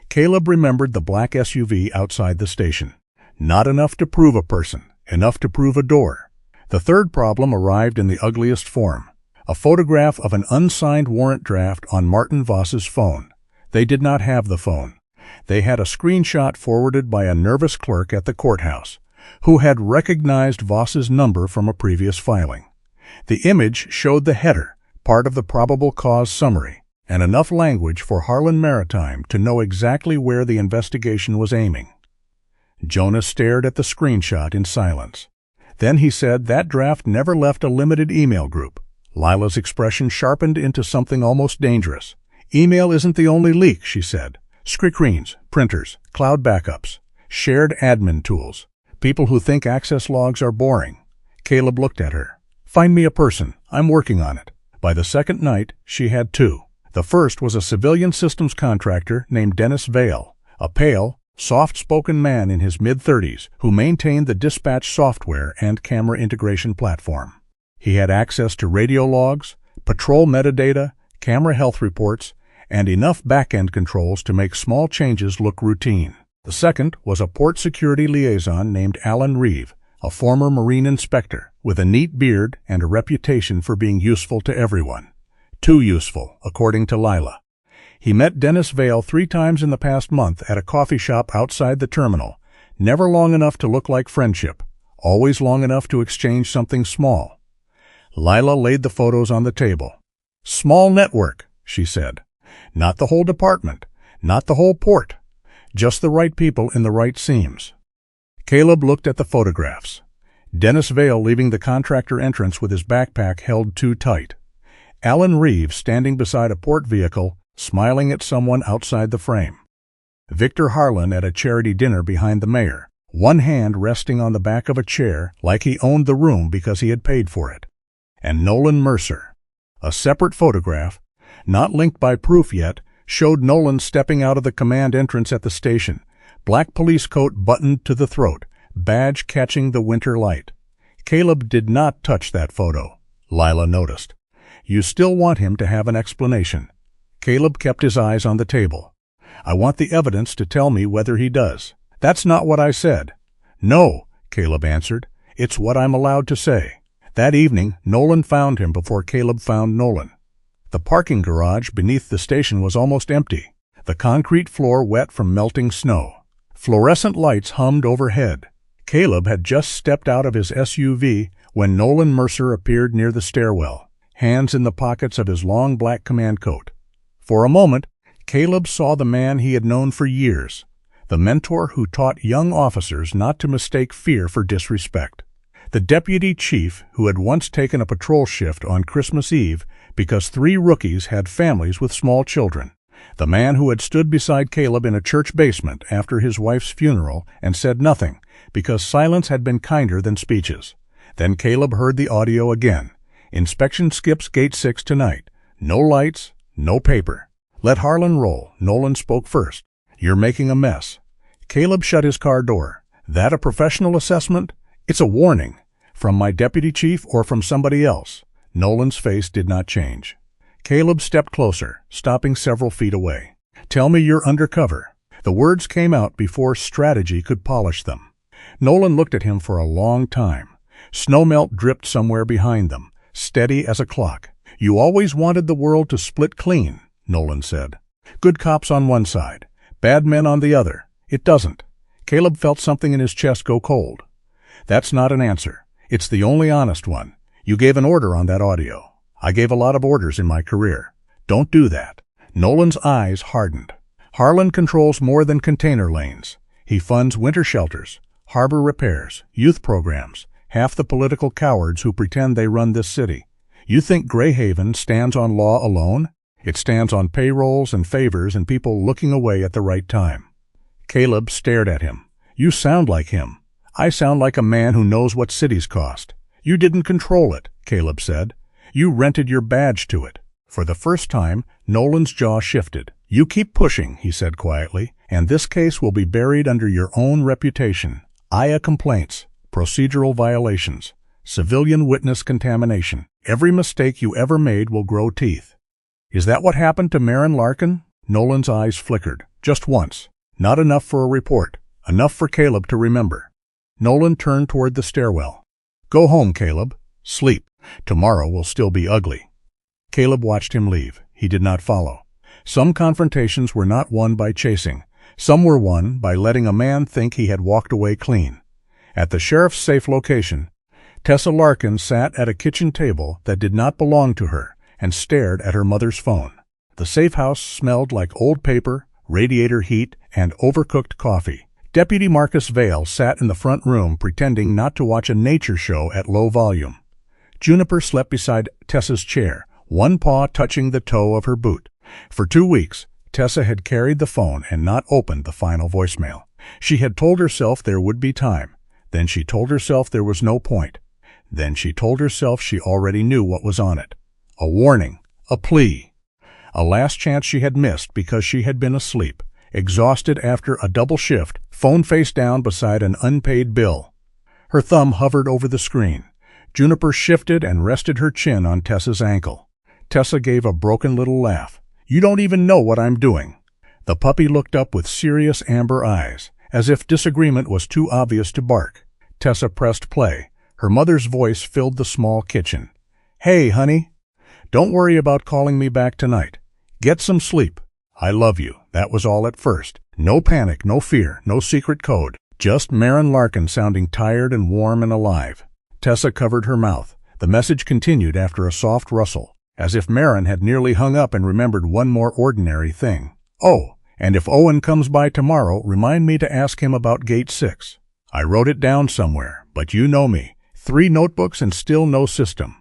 Caleb remembered the black SUV outside the station. Not enough to prove a person, enough to prove a door. The third problem arrived in the ugliest form. A photograph of an unsigned warrant draft on Martin Voss's phone. They did not have the phone. They had a screenshot forwarded by a nervous clerk at the courthouse, who had recognized Voss's number from a previous filing. The image showed the header, part of the probable cause summary, and enough language for Harlan Maritime to know exactly where the investigation was aiming. Jonah stared at the screenshot in silence. Then he said that draft never left a limited email group. Lila's expression sharpened into something almost dangerous. "Email isn't the only leak," she said. "Screens, printers, cloud backups, shared admin tools. People who think access logs are boring." Caleb looked at her. "Find me a person. I'm working on it." By the second night, she had 2. The first was a civilian systems contractor named Dennis Vale, a pale, soft-spoken man in his mid-30s who maintained the dispatch software and camera integration platform. He had access to radio logs, patrol metadata, camera health reports, and enough back-end controls to make small changes look routine. The second was a port security liaison named Alan Reeve, a former Marine inspector with a neat beard and a reputation for being useful to everyone. Too useful, according to Lila. He met Dennis Vale 3 times in the past month at a coffee shop outside the terminal, never long enough to look like friendship, always long enough to exchange something small. Lila laid the photos on the table. "Small network," she said. "Not the whole department, not the whole port. Just the right people in the right seams." Caleb looked at the photographs. Dennis Vale leaving the contractor entrance with his backpack held too tight. Alan Reeve standing beside a port vehicle, smiling at someone outside the frame. Victor Harlan at a charity dinner behind the mayor, one hand resting on the back of a chair like he owned the room because he had paid for it. And Nolan Mercer. A separate photograph, not linked by proof yet, showed Nolan stepping out of the command entrance at the station, black police coat buttoned to the throat, badge catching the winter light. Caleb did not touch that photo, Lila noticed. You still want him to have an explanation. Caleb kept his eyes on the table. I want the evidence to tell me whether he does. That's not what I said. No, Caleb answered. It's what I'm allowed to say. That evening, Nolan found him before Caleb found Nolan. The parking garage beneath the station was almost empty, the concrete floor wet from melting snow. Fluorescent lights hummed overhead. Caleb had just stepped out of his SUV when Nolan Mercer appeared near the stairwell, hands in the pockets of his long black command coat. For a moment, Caleb saw the man he had known for years, the mentor who taught young officers not to mistake fear for disrespect. The deputy chief who had once taken a patrol shift on Christmas Eve because 3 rookies had families with small children. The man who had stood beside Caleb in a church basement after his wife's funeral and said nothing because silence had been kinder than speeches. Then Caleb heard the audio again. Inspection skips gate 6 tonight. No lights, no paper. Let Harlan roll. Nolan spoke first. You're making a mess. Caleb shut his car door. That a professional assessment? It's a warning. From my deputy chief or from somebody else? Nolan's face did not change. Caleb stepped closer, stopping several feet away. Tell me you're undercover. The words came out before strategy could polish them. Nolan looked at him for a long time. Snowmelt dripped somewhere behind them, steady as a clock. You always wanted the world to split clean, Nolan said. Good cops on one side, bad men on the other. It doesn't. Caleb felt something in his chest go cold. That's not an answer. It's the only honest one. You gave an order on that audio. I gave a lot of orders in my career. Don't do that. Nolan's eyes hardened. Harlan controls more than container lanes. He funds winter shelters, harbor repairs, youth programs, half the political cowards who pretend they run this city. You think Greyhaven stands on law alone? It stands on payrolls and favors and people looking away at the right time. Caleb stared at him. You sound like him. I sound like a man who knows what cities cost. You didn't control it, Caleb said. You rented your badge to it. For the first time, Nolan's jaw shifted. You keep pushing, he said quietly, and this case will be buried under your own reputation. IA complaints, procedural violations, civilian witness contamination. Every mistake you ever made will grow teeth. Is that what happened to Marin Larkin? Nolan's eyes flickered. Just once. Not enough for a report. Enough for Caleb to remember. Nolan turned toward the stairwell. Go home, Caleb. Sleep. Tomorrow will still be ugly. Caleb watched him leave. He did not follow. Some confrontations were not won by chasing. Some were won by letting a man think he had walked away clean. At the sheriff's safe location, Tessa Larkin sat at a kitchen table that did not belong to her and stared at her mother's phone. The safe house smelled like old paper, radiator heat, and overcooked coffee. Deputy Marcus Vale sat in the front room pretending not to watch a nature show at low volume. Juniper slept beside Tessa's chair, one paw touching the toe of her boot. For 2 weeks, Tessa had carried the phone and not opened the final voicemail. She had told herself there would be time. Then she told herself there was no point. Then she told herself she already knew what was on it. A warning, a plea. A last chance she had missed because she had been asleep, exhausted after a double shift, phone face down beside an unpaid bill. Her thumb hovered over the screen. Juniper shifted and rested her chin on Tessa's ankle. Tessa gave a broken little laugh. "You don't even know what I'm doing." The puppy looked up with serious amber eyes, as if disagreement was too obvious to bark. Tessa pressed play. Her mother's voice filled the small kitchen. "Hey, honey. Don't worry about calling me back tonight. Get some sleep. I love you." That was all at first. No panic, no fear, no secret code. Just Maine Larkin sounding tired and warm and alive. Tessa covered her mouth. The message continued after a soft rustle, as if Maine had nearly hung up and remembered one more ordinary thing. "Oh, and if Owen comes by tomorrow, remind me to ask him about Gate 6. I wrote it down somewhere, but you know me. 3 notebooks and still no system."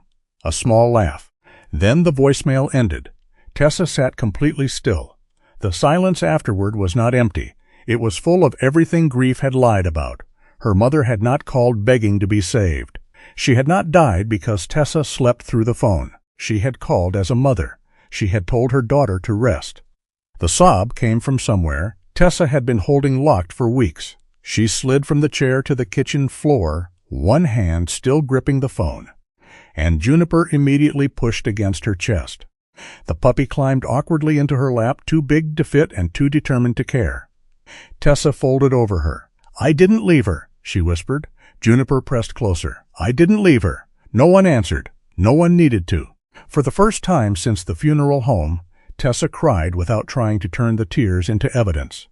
A small laugh. Then the voicemail ended. Tessa sat completely still. The silence afterward was not empty. It was full of everything grief had lied about. Her mother had not called begging to be saved. She had not died because Tessa slept through the phone. She had called as a mother. She had told her daughter to rest. The sob came from somewhere Tessa had been holding locked for weeks. She slid from the chair to the kitchen floor, one hand still gripping the phone, and Juniper immediately pushed against her chest. The puppy climbed awkwardly into her lap, too big to fit and too determined to care. Tessa folded over her. "I didn't leave her," she whispered. Juniper pressed closer. "I didn't leave her." No one answered. No one needed to. For the first time since the funeral home, Tessa cried without trying to turn the tears into evidence.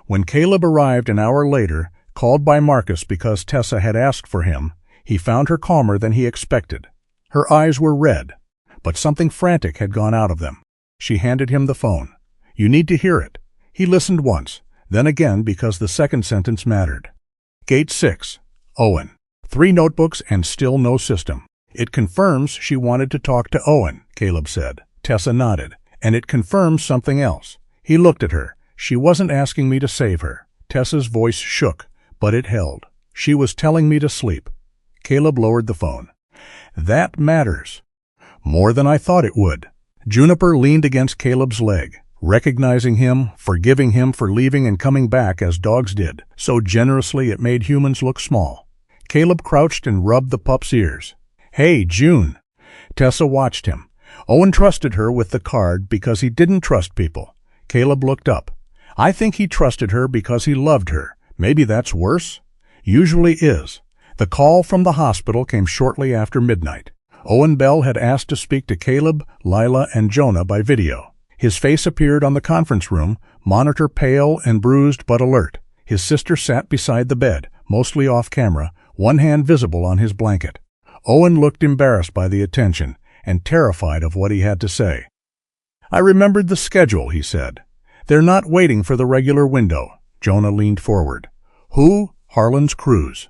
When Caleb arrived an hour later, called by Marcus because Tessa had asked for him, he found her calmer than he expected. Her eyes were red, but something frantic had gone out of them. She handed him the phone. "You need to hear it." He listened once, then again because the second sentence mattered. Gate 6. Owen. 3 notebooks and still no system. "It confirms she wanted to talk to Owen," Caleb said. Tessa nodded. "And it confirms something else." He looked at her. "She wasn't asking me to save her." Tessa's voice shook, but it held. "She was telling me to sleep." Caleb lowered the phone. "That matters. More than I thought it would." Juniper leaned against Caleb's leg, recognizing him, forgiving him for leaving and coming back as dogs did, so generously it made humans look small. Caleb crouched and rubbed the pup's ears. "Hey, June." Tessa watched him. Owen trusted her with the card because he didn't trust people. Caleb looked up. "I think he trusted her because he loved her. Maybe that's worse?" "Usually is." The call from the hospital came shortly after midnight. Owen Bell had asked to speak to Caleb, Lila, and Jonah by video. His face appeared on the conference room, monitor pale and bruised but alert. His sister sat beside the bed, mostly off camera, one hand visible on his blanket. Owen looked embarrassed by the attention and terrified of what he had to say. "I remembered the schedule," he said. "They're not waiting for the regular window." Jonah leaned forward. "Who?" "Harlan's crews.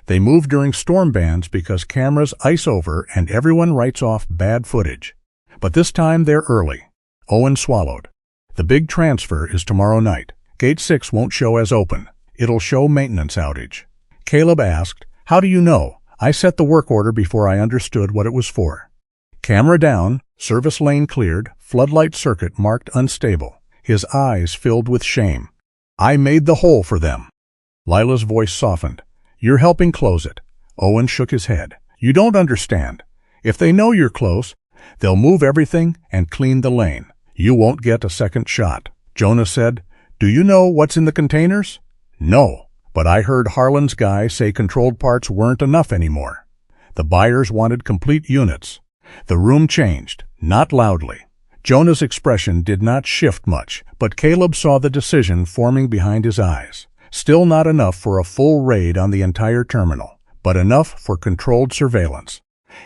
They move during storm bans because cameras ice over and everyone writes off bad footage. But this time they're early." Owen swallowed. "The big transfer is tomorrow night. Gate 6 won't show as open. It'll show maintenance outage." Caleb asked, "How do you know?" "I set the work order before I understood what it was for." Camera down, service lane cleared, floodlight circuit marked unstable. His eyes filled with shame. "I made the hole for them." Lila's voice softened. "You're helping close it." Owen shook his head. "You don't understand. If they know you're close, they'll move everything and clean the lane. You won't get a second shot." Jonah said, "Do you know what's in the containers?" "No, but I heard Harlan's guy say controlled parts weren't enough anymore. The buyers wanted complete units." The room changed, not loudly. Jonah's expression did not shift much, but Caleb saw the decision forming behind his eyes. Still not enough for a full raid on the entire terminal, but enough for controlled surveillance.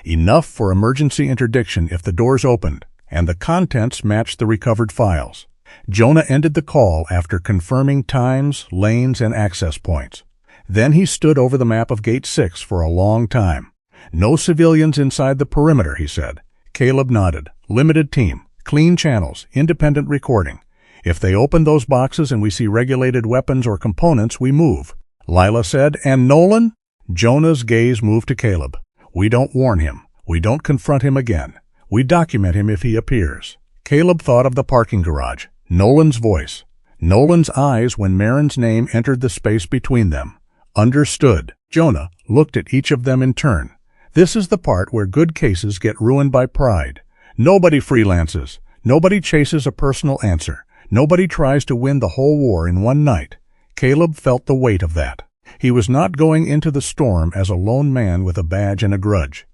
Enough for emergency interdiction if the doors opened, and the contents matched the recovered files. Jonah ended the call after confirming times, lanes, and access points. Then he stood over the map of Gate 6 for a long time. "No civilians inside the perimeter," he said. Caleb nodded. "Limited team, clean channels, independent recording. If they open those boxes and we see regulated weapons or components, we move." Lila said, "And Nolan?" Jonah's gaze moved to Caleb. "We don't warn him. We don't confront him again. We document him if he appears." Caleb thought of the parking garage. Nolan's voice. Nolan's eyes when Marin's name entered the space between them. Understood. Jonah looked at each of them in turn. This is the part where good cases get ruined by pride. Nobody freelances. Nobody chases a personal answer. Nobody tries to win the whole war in one night. Caleb felt the weight of that. He was not going into the storm as a lone man with a badge and a grudge.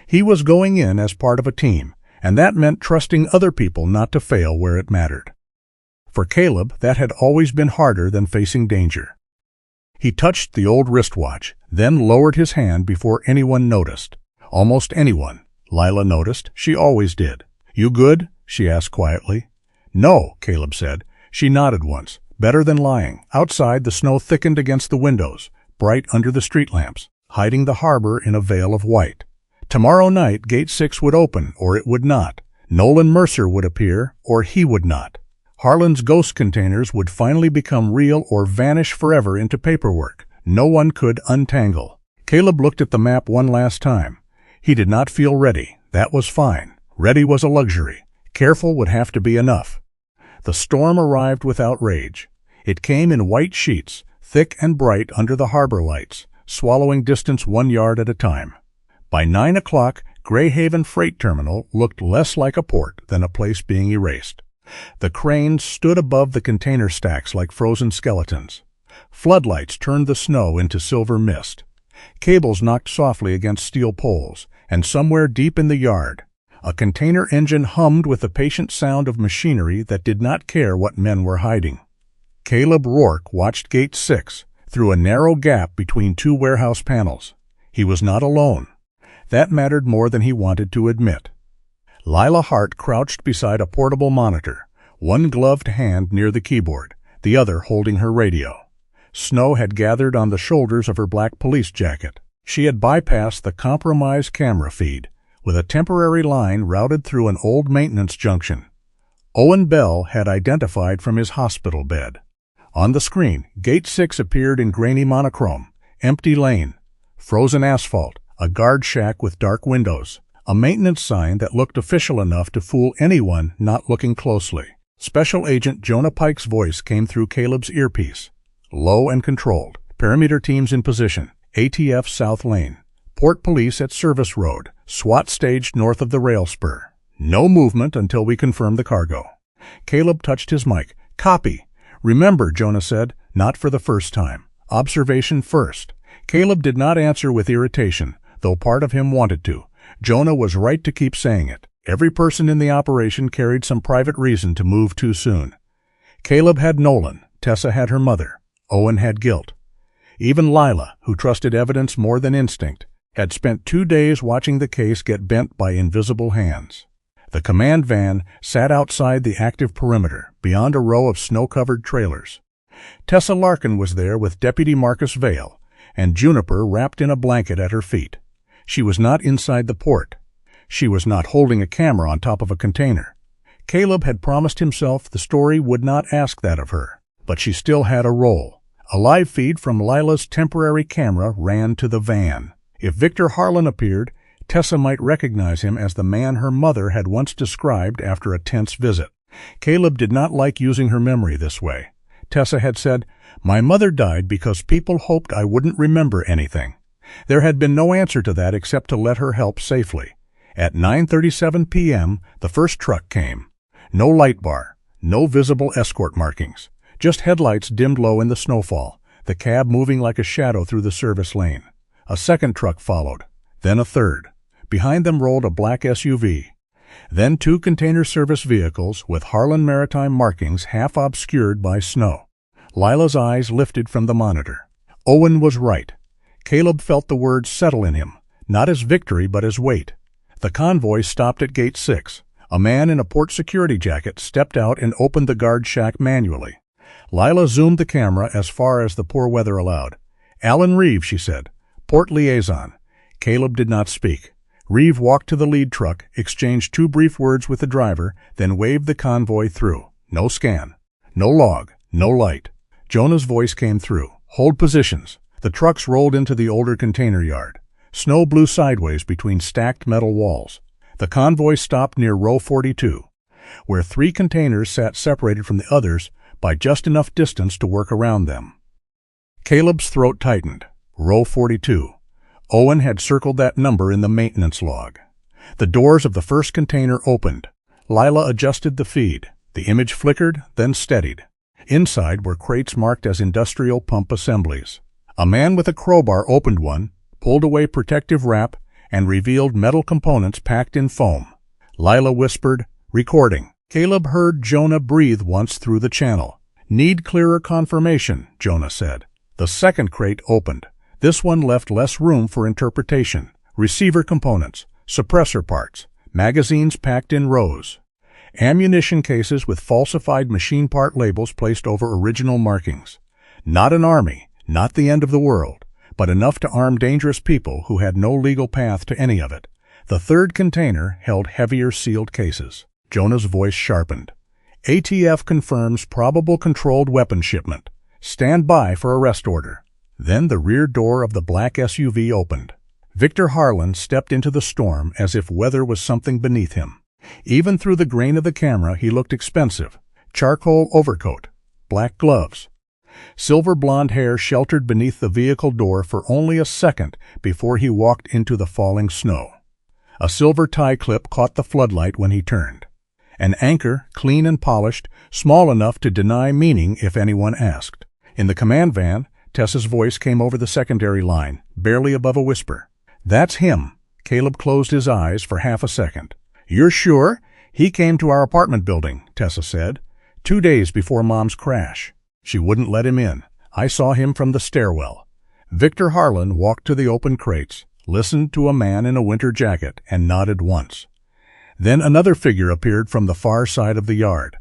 He was going in as part of a team, and that meant trusting other people not to fail where it mattered. For Caleb, that had always been harder than facing danger. He touched the old wristwatch, then lowered his hand before anyone noticed. Almost anyone. Lila noticed. She always did. "You good?" she asked quietly. "No," Caleb said. She nodded once. Better than lying. Outside, the snow thickened against the windows, bright under the street lamps, hiding the harbor in a veil of white. Tomorrow night, Gate 6 would open, or it would not. Nolan Mercer would appear, or he would not. Harlan's ghost containers would finally become real or vanish forever into paperwork. No one could untangle. Caleb looked at the map one last time. He did not feel ready. That was fine. Ready was a luxury. Careful would have to be enough. The storm arrived without rage. It came in white sheets, thick and bright under the harbor lights, swallowing distance 1 yard at a time. By 9 o'clock, Greyhaven Freight Terminal looked less like a port than a place being erased. The cranes stood above the container stacks like frozen skeletons. Floodlights turned the snow into silver mist. Cables knocked softly against steel poles, and somewhere deep in the yard, a container engine hummed with the patient sound of machinery that did not care what men were hiding. Caleb Rourke watched Gate 6 through a narrow gap between two warehouse panels. He was not alone. That mattered more than he wanted to admit. Lila Hart crouched beside a portable monitor, one gloved hand near the keyboard, the other holding her radio. Snow had gathered on the shoulders of her black police jacket. She had bypassed the compromised camera feed, with a temporary line routed through an old maintenance junction. Owen Bell had identified from his hospital bed. On the screen, Gate 6 appeared in grainy monochrome, empty lane, frozen asphalt, a guard shack with dark windows, a maintenance sign that looked official enough to fool anyone not looking closely. Special Agent Jonah Pike's voice came through Caleb's earpiece. Low and controlled. Perimeter teams in position. ATF South Lane. Port Police at Service Road. SWAT staged north of the rail spur. No movement until we confirm the cargo. Caleb touched his mic. "Copy." "Remember," Jonah said, "not for the first time. Observation first." Caleb did not answer with irritation, though part of him wanted to. Jonah was right to keep saying it. Every person in the operation carried some private reason to move too soon. Caleb had Nolan. Tessa had her mother. Owen had guilt. Even Lila, who trusted evidence more than instinct, had spent 2 days watching the case get bent by invisible hands. The command van sat outside the active perimeter, beyond a row of snow-covered trailers. Tessa Larkin was there with Deputy Marcus Vale, and Juniper wrapped in a blanket at her feet. She was not inside the port. She was not holding a camera on top of a container. Caleb had promised himself the story would not ask that of her, but she still had a role. A live feed from Lila's temporary camera ran to the van. If Victor Harlan appeared, Tessa might recognize him as the man her mother had once described after a tense visit. Caleb did not like using her memory this way. Tessa had said, "My mother died because people hoped I wouldn't remember anything." There had been no answer to that except to let her help safely. At 9:37 p.m., the first truck came. No light bar, no visible escort markings, just headlights dimmed low in the snowfall, the cab moving like a shadow through the service lane. A second truck followed, then a third. Behind them rolled a black SUV. Then 2 container service vehicles with Harlan Maritime markings half obscured by snow. Lila's eyes lifted from the monitor. Owen was right. Caleb felt the words settle in him, not as victory but as weight. The convoy stopped at Gate 6. A man in a port security jacket stepped out and opened the guard shack manually. Lila zoomed the camera as far as the poor weather allowed. "Alan Reeve," she said. "Port liaison." Caleb did not speak. Reeve walked to the lead truck, exchanged 2 brief words with the driver, then waved the convoy through. No scan. No log. No light. Jonah's voice came through. "Hold positions." The trucks rolled into the older container yard. Snow blew sideways between stacked metal walls. The convoy stopped near row 42, where 3 containers sat separated from the others by just enough distance to work around them. Caleb's throat tightened. Row 42. Owen had circled that number in the maintenance log. The doors of the first container opened. Lila adjusted the feed. The image flickered, then steadied. Inside were crates marked as industrial pump assemblies. A man with a crowbar opened one, pulled away protective wrap, and revealed metal components packed in foam. Lila whispered, "Recording." Caleb heard Jonah breathe once through the channel. "Need clearer confirmation," Jonah said. The second crate opened. This one left less room for interpretation. Receiver components, suppressor parts, magazines packed in rows. Ammunition cases with falsified machine part labels placed over original markings. Not an army, not the end of the world, but enough to arm dangerous people who had no legal path to any of it. The third container held heavier sealed cases. Jonah's voice sharpened. "ATF confirms probable controlled weapon shipment. Stand by for arrest order." Then the rear door of the black SUV opened. Victor Harlan stepped into the storm as if weather was something beneath him. Even through the grain of the camera, he looked expensive. Charcoal overcoat, black gloves. Silver blonde hair sheltered beneath the vehicle door for only a second before he walked into the falling snow. A silver tie clip caught the floodlight when he turned. An anchor, clean and polished, small enough to deny meaning if anyone asked. In the command van, Tessa's voice came over the secondary line, barely above a whisper. "That's him." Caleb closed his eyes for half a second. "You're sure? He came to our apartment building," Tessa said. 2 days before Mom's crash. She wouldn't let him in. I saw him from the stairwell." Victor Harlan walked to the open crates, listened to a man in a winter jacket, and nodded once. Then another figure appeared from the far side of the yard.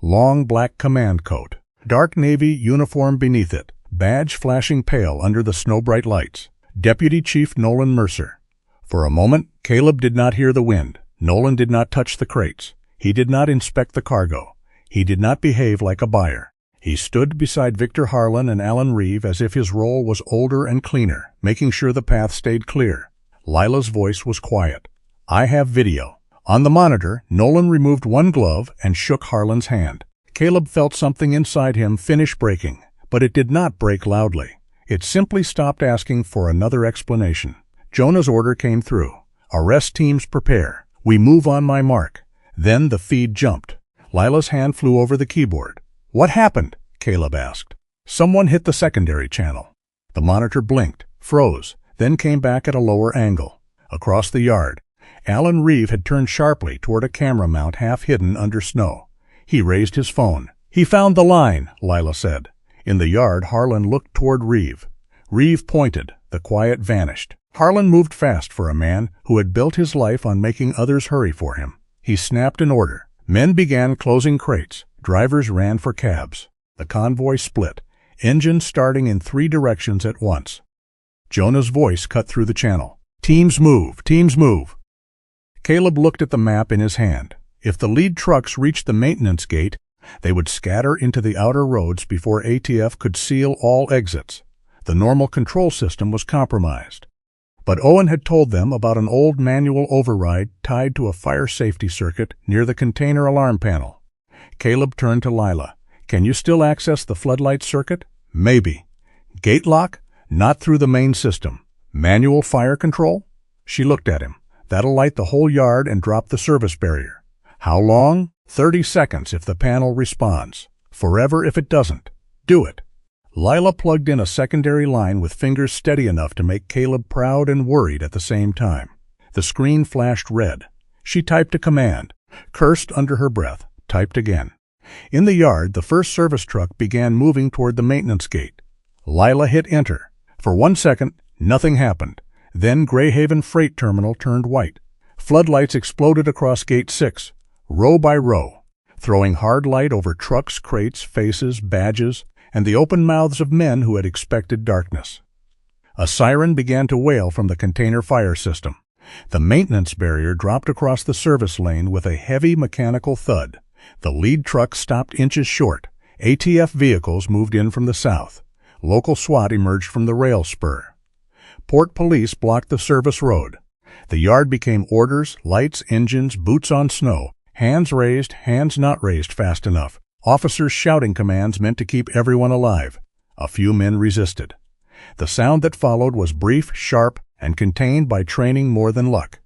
Long black command coat, dark navy uniform beneath it, badge flashing pale under the snow-bright lights. Deputy Chief Nolan Mercer. For a moment, Caleb did not hear the wind. Nolan did not touch the crates. He did not inspect the cargo. He did not behave like a buyer. He stood beside Victor Harlan and Alan Reeve as if his role was older and cleaner, making sure the path stayed clear. Lila's voice was quiet. "I have video." On the monitor, Nolan removed one glove and shook Harlan's hand. Caleb felt something inside him finish breaking, but it did not break loudly. It simply stopped asking for another explanation. Jonah's order came through. "Arrest teams prepare. We move on my mark." Then the feed jumped. Lila's hand flew over the keyboard. "What happened?" Caleb asked. "Someone hit the secondary channel." The monitor blinked, froze, then came back at a lower angle. Across the yard, Alan Reeve had turned sharply toward a camera mount half hidden under snow. He raised his phone. "He found the line," Lila said. In the yard, Harlan looked toward Reeve. Reeve pointed. The quiet vanished. Harlan moved fast for a man who had built his life on making others hurry for him. He snapped an order. Men began closing crates. Drivers ran for cabs. The convoy split, engines starting in 3 directions at once. Jonah's voice cut through the channel. "Teams move! Teams move!" Caleb looked at the map in his hand. If the lead trucks reached the maintenance gate, they would scatter into the outer roads before ATF could seal all exits. The normal control system was compromised. But Owen had told them about an old manual override tied to a fire safety circuit near the container alarm panel. Caleb turned to Lila. "Can you still access the floodlight circuit?" "Maybe." "Gate lock?" "Not through the main system." "Manual fire control?" She looked at him. "That'll light the whole yard and drop the service barrier." "How long?" 30 seconds if the panel responds. Forever if it doesn't. Do it." Lila plugged in a secondary line with fingers steady enough to make Caleb proud and worried at the same time. The screen flashed red. She typed a command, cursed under her breath, typed again. In the yard, the first service truck began moving toward the maintenance gate. Lila hit enter. For 1 second, nothing happened. Then Greyhaven Freight Terminal turned white. Floodlights exploded across Gate 6, row by row, throwing hard light over trucks, crates, faces, badges, and the open mouths of men who had expected darkness. A siren began to wail from the container fire system. The maintenance barrier dropped across the service lane with a heavy mechanical thud. The lead truck stopped inches short. ATF vehicles moved in from the south. Local SWAT emerged from the rail spur. Port police blocked the service road. The yard became orders, lights, engines, boots on snow, hands raised, hands not raised fast enough, Officers shouting commands meant to keep everyone alive. A few men resisted. The sound that followed was brief, sharp, and contained by training more than luck.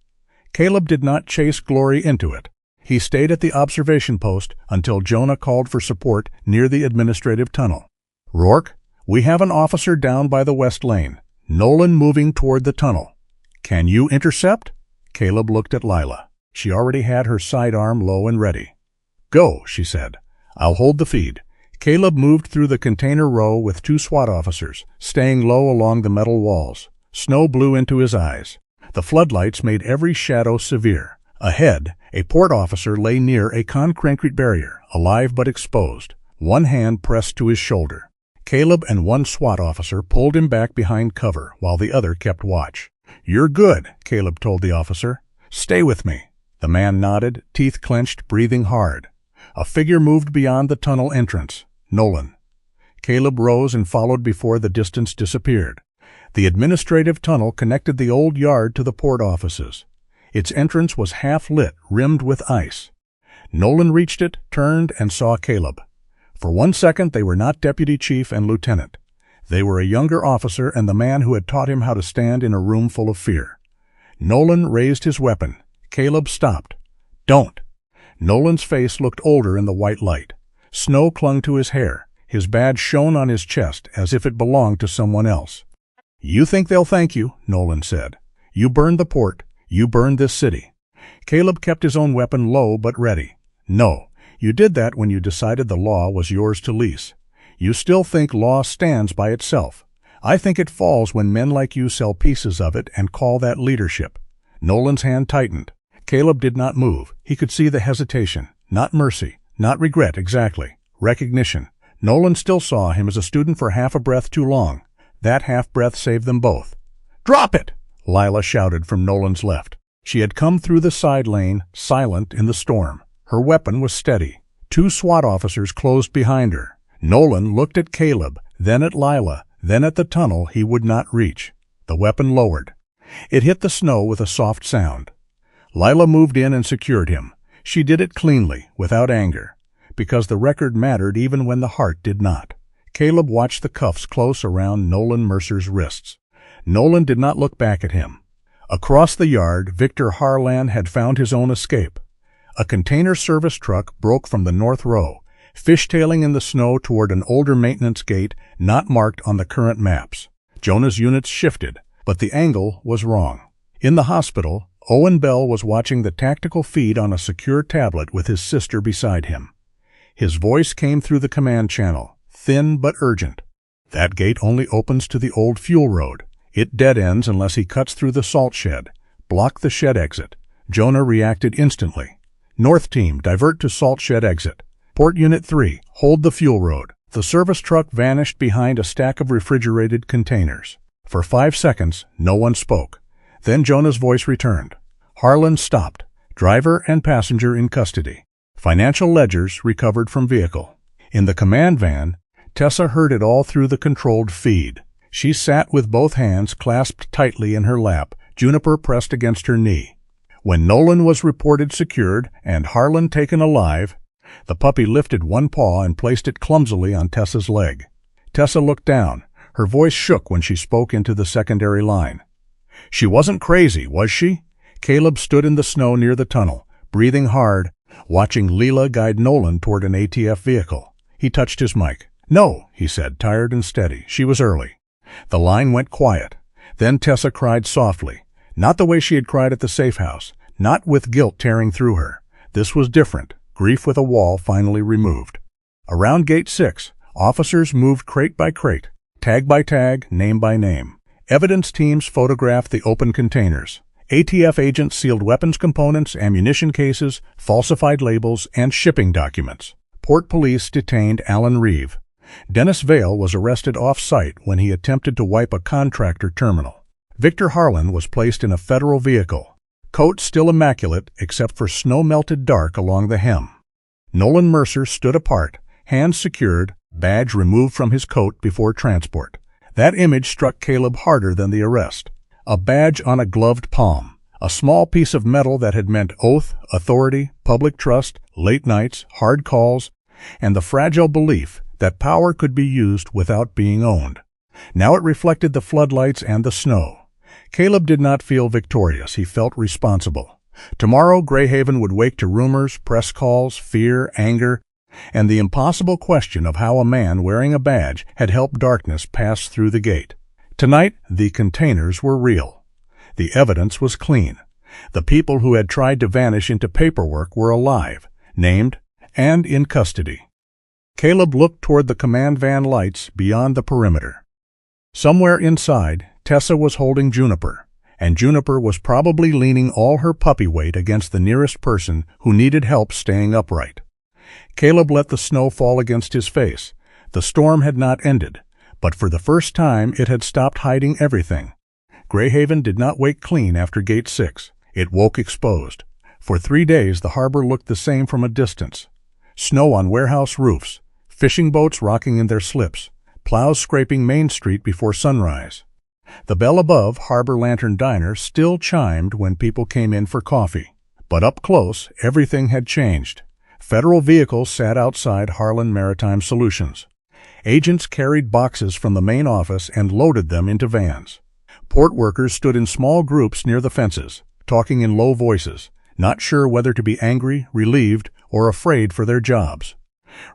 Caleb did not chase glory into it. He stayed at the observation post until Jonah called for support near the administrative tunnel. "Rourke, we have an officer down by the west lane. Nolan moving toward the tunnel. Can you intercept?" Caleb looked at Lila. She already had her sidearm low and ready. "Go," she said. "I'll hold the feed." Caleb moved through the container row with 2 SWAT officers, staying low along the metal walls. Snow blew into his eyes. The floodlights made every shadow severe. Ahead, a port officer lay near a concrete barrier, alive but exposed, one hand pressed to his shoulder. Caleb and one SWAT officer pulled him back behind cover while the other kept watch. "You're good," Caleb told the officer. "Stay with me." The man nodded, teeth clenched, breathing hard. A figure moved beyond the tunnel entrance. Nolan. Caleb rose and followed before the distance disappeared. The administrative tunnel connected the old yard to the port offices. Its entrance was half lit, rimmed with ice. Nolan reached it, turned, and saw Caleb. For 1 second they were not deputy chief and lieutenant. They were a younger officer and the man who had taught him how to stand in a room full of fear. Nolan raised his weapon. Caleb stopped. "Don't." Nolan's face looked older in the white light. Snow clung to his hair. His badge shone on his chest as if it belonged to someone else. "You think they'll thank you," Nolan said. "You burned the port. You burned this city." Caleb kept his own weapon low but ready. "No, you did that when you decided the law was yours to lease. You still think law stands by itself. I think it falls when men like you sell pieces of it and call that leadership." Nolan's hand tightened. Caleb did not move. He could see the hesitation. Not mercy. Not regret, exactly. Recognition. Nolan still saw him as a student for half a breath too long. That half breath saved them both. "Drop it!" Lila shouted from Nolan's left. She had come through the side lane, silent in the storm. Her weapon was steady. 2 SWAT officers closed behind her. Nolan looked at Caleb, then at Lila, then at the tunnel he would not reach. The weapon lowered. It hit the snow with a soft sound. Lila moved in and secured him. She did it cleanly, without anger, because the record mattered even when the heart did not. Caleb watched the cuffs close around Nolan Mercer's wrists. Nolan did not look back at him. Across the yard, Victor Harlan had found his own escape. A container service truck broke from the north row, fishtailing in the snow toward an older maintenance gate not marked on the current maps. Jonah's units shifted, but the angle was wrong. In the hospital, Owen Bell was watching the tactical feed on a secure tablet with his sister beside him. His voice came through the command channel, thin but urgent. "That gate only opens to the old fuel road. It dead ends unless he cuts through the salt shed. Block the shed exit." Jonah reacted instantly. "North team, divert to salt shed exit. Port Unit 3, hold the fuel road." The service truck vanished behind a stack of refrigerated containers. For 5 seconds, no one spoke. Then Jonah's voice returned. Harlan stopped. Driver and passenger in custody. Financial ledgers recovered from vehicle. In the command van, Tessa heard it all through the controlled feed. She sat with both hands clasped tightly in her lap, Juniper pressed against her knee. When Nolan was reported secured and Harlan taken alive, the puppy lifted one paw and placed it clumsily on Tessa's leg. Tessa looked down. Her voice shook when she spoke into the secondary line. "She wasn't crazy, was she?" Caleb stood in the snow near the tunnel, breathing hard, watching Leela guide Nolan toward an ATF vehicle. He touched his mic. "No," he said, tired and steady. "She was early." The line went quiet. Then Tessa cried softly. Not the way she had cried at the safe house, not with guilt tearing through her. This was different, grief with a wall finally removed. Around Gate 6, officers moved crate by crate, tag by tag, name by name. Evidence teams photographed the open containers. ATF agents sealed weapons components, ammunition cases, falsified labels, and shipping documents. Port police detained Alan Reeve. Dennis Vale was arrested off-site when he attempted to wipe a contractor terminal. Victor Harlan was placed in a federal vehicle. Coat still immaculate except for snow-melted dark along the hem. Nolan Mercer stood apart, hands secured, badge removed from his coat before transport. That image struck Caleb harder than the arrest. A badge on a gloved palm. A small piece of metal that had meant oath, authority, public trust, late nights, hard calls, and the fragile belief that power could be used without being owned. Now it reflected the floodlights and the snow. Caleb did not feel victorious, he felt responsible. Tomorrow, Greyhaven would wake to rumors, press calls, fear, anger, and the impossible question of how a man wearing a badge had helped darkness pass through the gate. Tonight, the containers were real. The evidence was clean. The people who had tried to vanish into paperwork were alive, named, and in custody. Caleb looked toward the command van lights beyond the perimeter. Somewhere inside, Tessa was holding Juniper, and Juniper was probably leaning all her puppy weight against the nearest person who needed help staying upright. Caleb let the snow fall against his face. The storm had not ended, but for the first time it had stopped hiding everything. Greyhaven did not wake clean after Gate 6. It woke exposed. For 3 days the harbor looked the same from a distance. Snow on warehouse roofs, fishing boats rocking in their slips, plows scraping Main Street before sunrise. The bell above Harbor Lantern Diner still chimed when people came in for coffee. But up close, everything had changed. Federal vehicles sat outside Harlan Maritime Solutions. Agents carried boxes from the main office and loaded them into vans. Port workers stood in small groups near the fences, talking in low voices, not sure whether to be angry, relieved, or afraid for their jobs.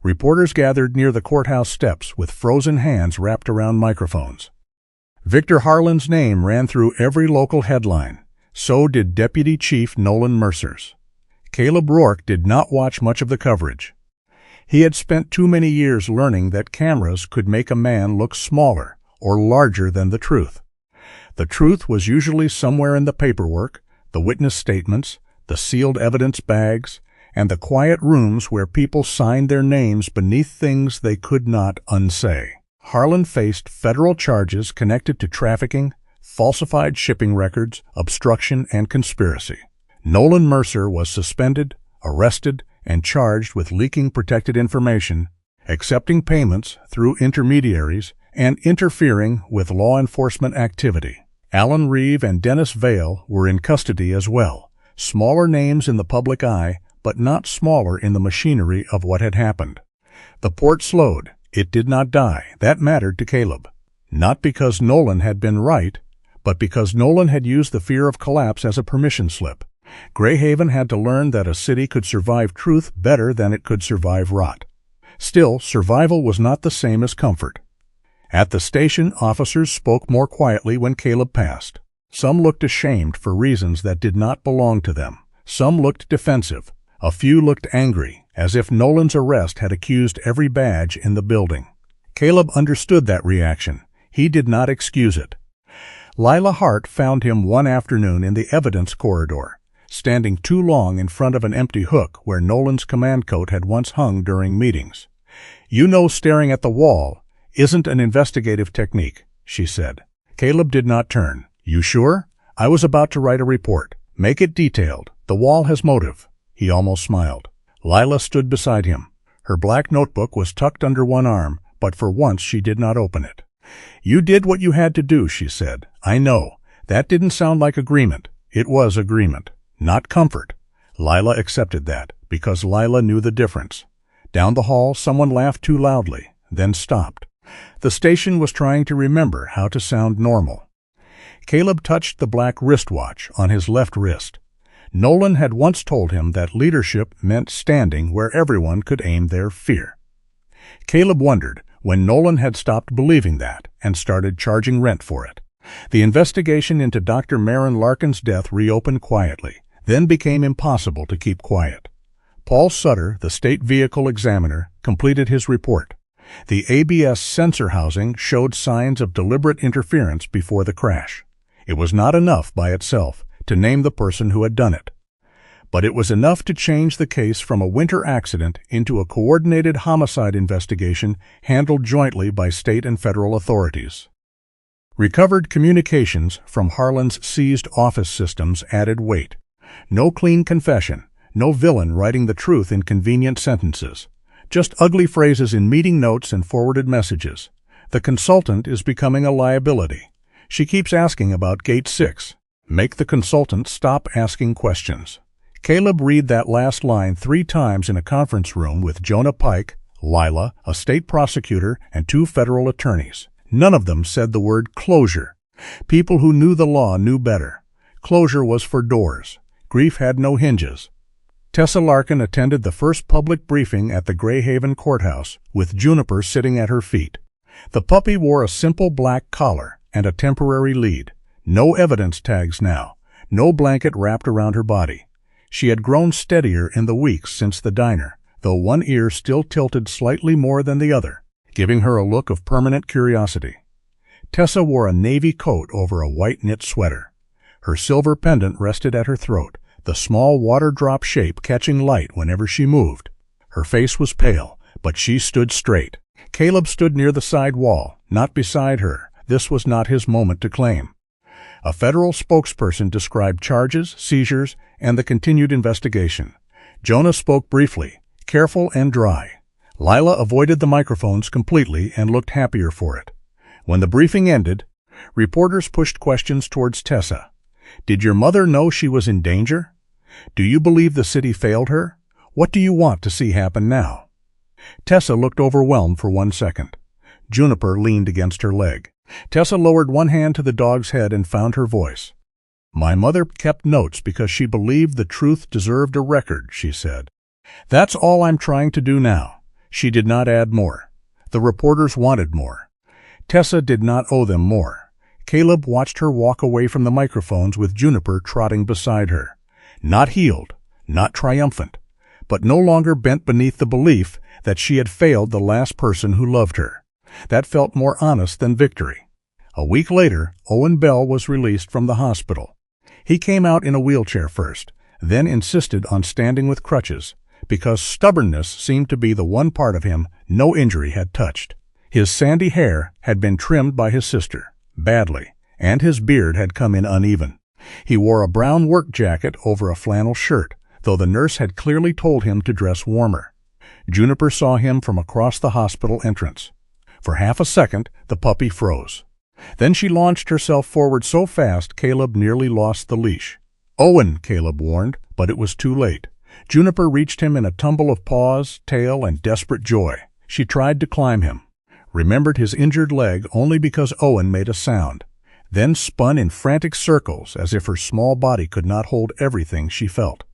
Reporters gathered near the courthouse steps with frozen hands wrapped around microphones. Victor Harlan's name ran through every local headline. So did Deputy Chief Nolan Mercer's. Caleb Rourke did not watch much of the coverage. He had spent too many years learning that cameras could make a man look smaller or larger than the truth. The truth was usually somewhere in the paperwork, the witness statements, the sealed evidence bags, and the quiet rooms where people signed their names beneath things they could not unsay. Harlan faced federal charges connected to trafficking, falsified shipping records, obstruction, and conspiracy. Nolan Mercer was suspended, arrested, and charged with leaking protected information, accepting payments through intermediaries, and interfering with law enforcement activity. Alan Reeve and Dennis Vale were in custody as well, smaller names in the public eye, but not smaller in the machinery of what had happened. The port slowed. It did not die. That mattered to Caleb. Not because Nolan had been right, but because Nolan had used the fear of collapse as a permission slip. Greyhaven had to learn that a city could survive truth better than it could survive rot. Still, survival was not the same as comfort. At the station, officers spoke more quietly when Caleb passed. Some looked ashamed for reasons that did not belong to them. Some looked defensive. A few looked angry, as if Nolan's arrest had accused every badge in the building. Caleb understood that reaction. He did not excuse it. Lila Hart found him one afternoon in the evidence corridor, standing too long in front of an empty hook where Nolan's command coat had once hung during meetings. "You know staring at the wall isn't an investigative technique," she said. Caleb did not turn. "You sure? I was about to write a report. Make it detailed. The wall has motive." He almost smiled. Lila stood beside him. Her black notebook was tucked under one arm, but for once she did not open it. "You did what you had to do," she said. "I know. That didn't sound like agreement." It was agreement, not comfort. Lila accepted that, because Lila knew the difference. Down the hall, someone laughed too loudly, then stopped. The station was trying to remember how to sound normal. Caleb touched the black wristwatch on his left wrist. Nolan had once told him that leadership meant standing where everyone could aim their fear. Caleb wondered when Nolan had stopped believing that and started charging rent for it. The investigation into Dr. Marin Larkin's death reopened quietly, then became impossible to keep quiet. Paul Sutter, the state vehicle examiner, completed his report. The ABS sensor housing showed signs of deliberate interference before the crash. It was not enough by itself to name the person who had done it, but it was enough to change the case from a winter accident into a coordinated homicide investigation handled jointly by state and federal authorities. Recovered communications from Harlan's seized office systems added weight. No clean confession, no villain writing the truth in convenient sentences. Just ugly phrases in meeting notes and forwarded messages. The consultant is becoming a liability. She keeps asking about Gate 6. Make the consultant stop asking questions. Caleb read that last line 3 times in a conference room with Jonah Pike, Lila, a state prosecutor, and 2 federal attorneys. None of them said the word closure. People who knew the law knew better. Closure was for doors. Grief had no hinges. Tessa Larkin attended the first public briefing at the Greyhaven courthouse, with Juniper sitting at her feet. The puppy wore a simple black collar and a temporary lead. No evidence tags now. No blanket wrapped around her body. She had grown steadier in the weeks since the diner, though one ear still tilted slightly more than the other, giving her a look of permanent curiosity. Tessa wore a navy coat over a white knit sweater. Her silver pendant rested at her throat, the small water-drop shape catching light whenever she moved. Her face was pale, but she stood straight. Caleb stood near the side wall, not beside her. This was not his moment to claim. A federal spokesperson described charges, seizures, and the continued investigation. Jonah spoke briefly, careful and dry. Lila avoided the microphones completely and looked happier for it. When the briefing ended, reporters pushed questions towards Tessa. Did your mother know she was in danger? Do you believe the city failed her? What do you want to see happen now? Tessa looked overwhelmed for 1 second. Juniper leaned against her leg. Tessa lowered one hand to the dog's head and found her voice. My mother kept notes because she believed the truth deserved a record, she said. That's all I'm trying to do now. She did not add more. The reporters wanted more. Tessa did not owe them more. Caleb watched her walk away from the microphones with Juniper trotting beside her. Not healed, not triumphant, but no longer bent beneath the belief that she had failed the last person who loved her. That felt more honest than victory. A week later, Owen Bell was released from the hospital. He came out in a wheelchair first, then insisted on standing with crutches, because stubbornness seemed to be the one part of him no injury had touched. His sandy hair had been trimmed by his sister, badly, and his beard had come in uneven. He wore a brown work jacket over a flannel shirt, though the nurse had clearly told him to dress warmer. Juniper saw him from across the hospital entrance. For half a second, the puppy froze. Then she launched herself forward so fast Caleb nearly lost the leash. Owen, Caleb warned, but it was too late. Juniper reached him in a tumble of paws, tail, and desperate joy. She tried to climb him, remembered his injured leg only because Owen made a sound, then spun in frantic circles as if her small body could not hold everything she felt.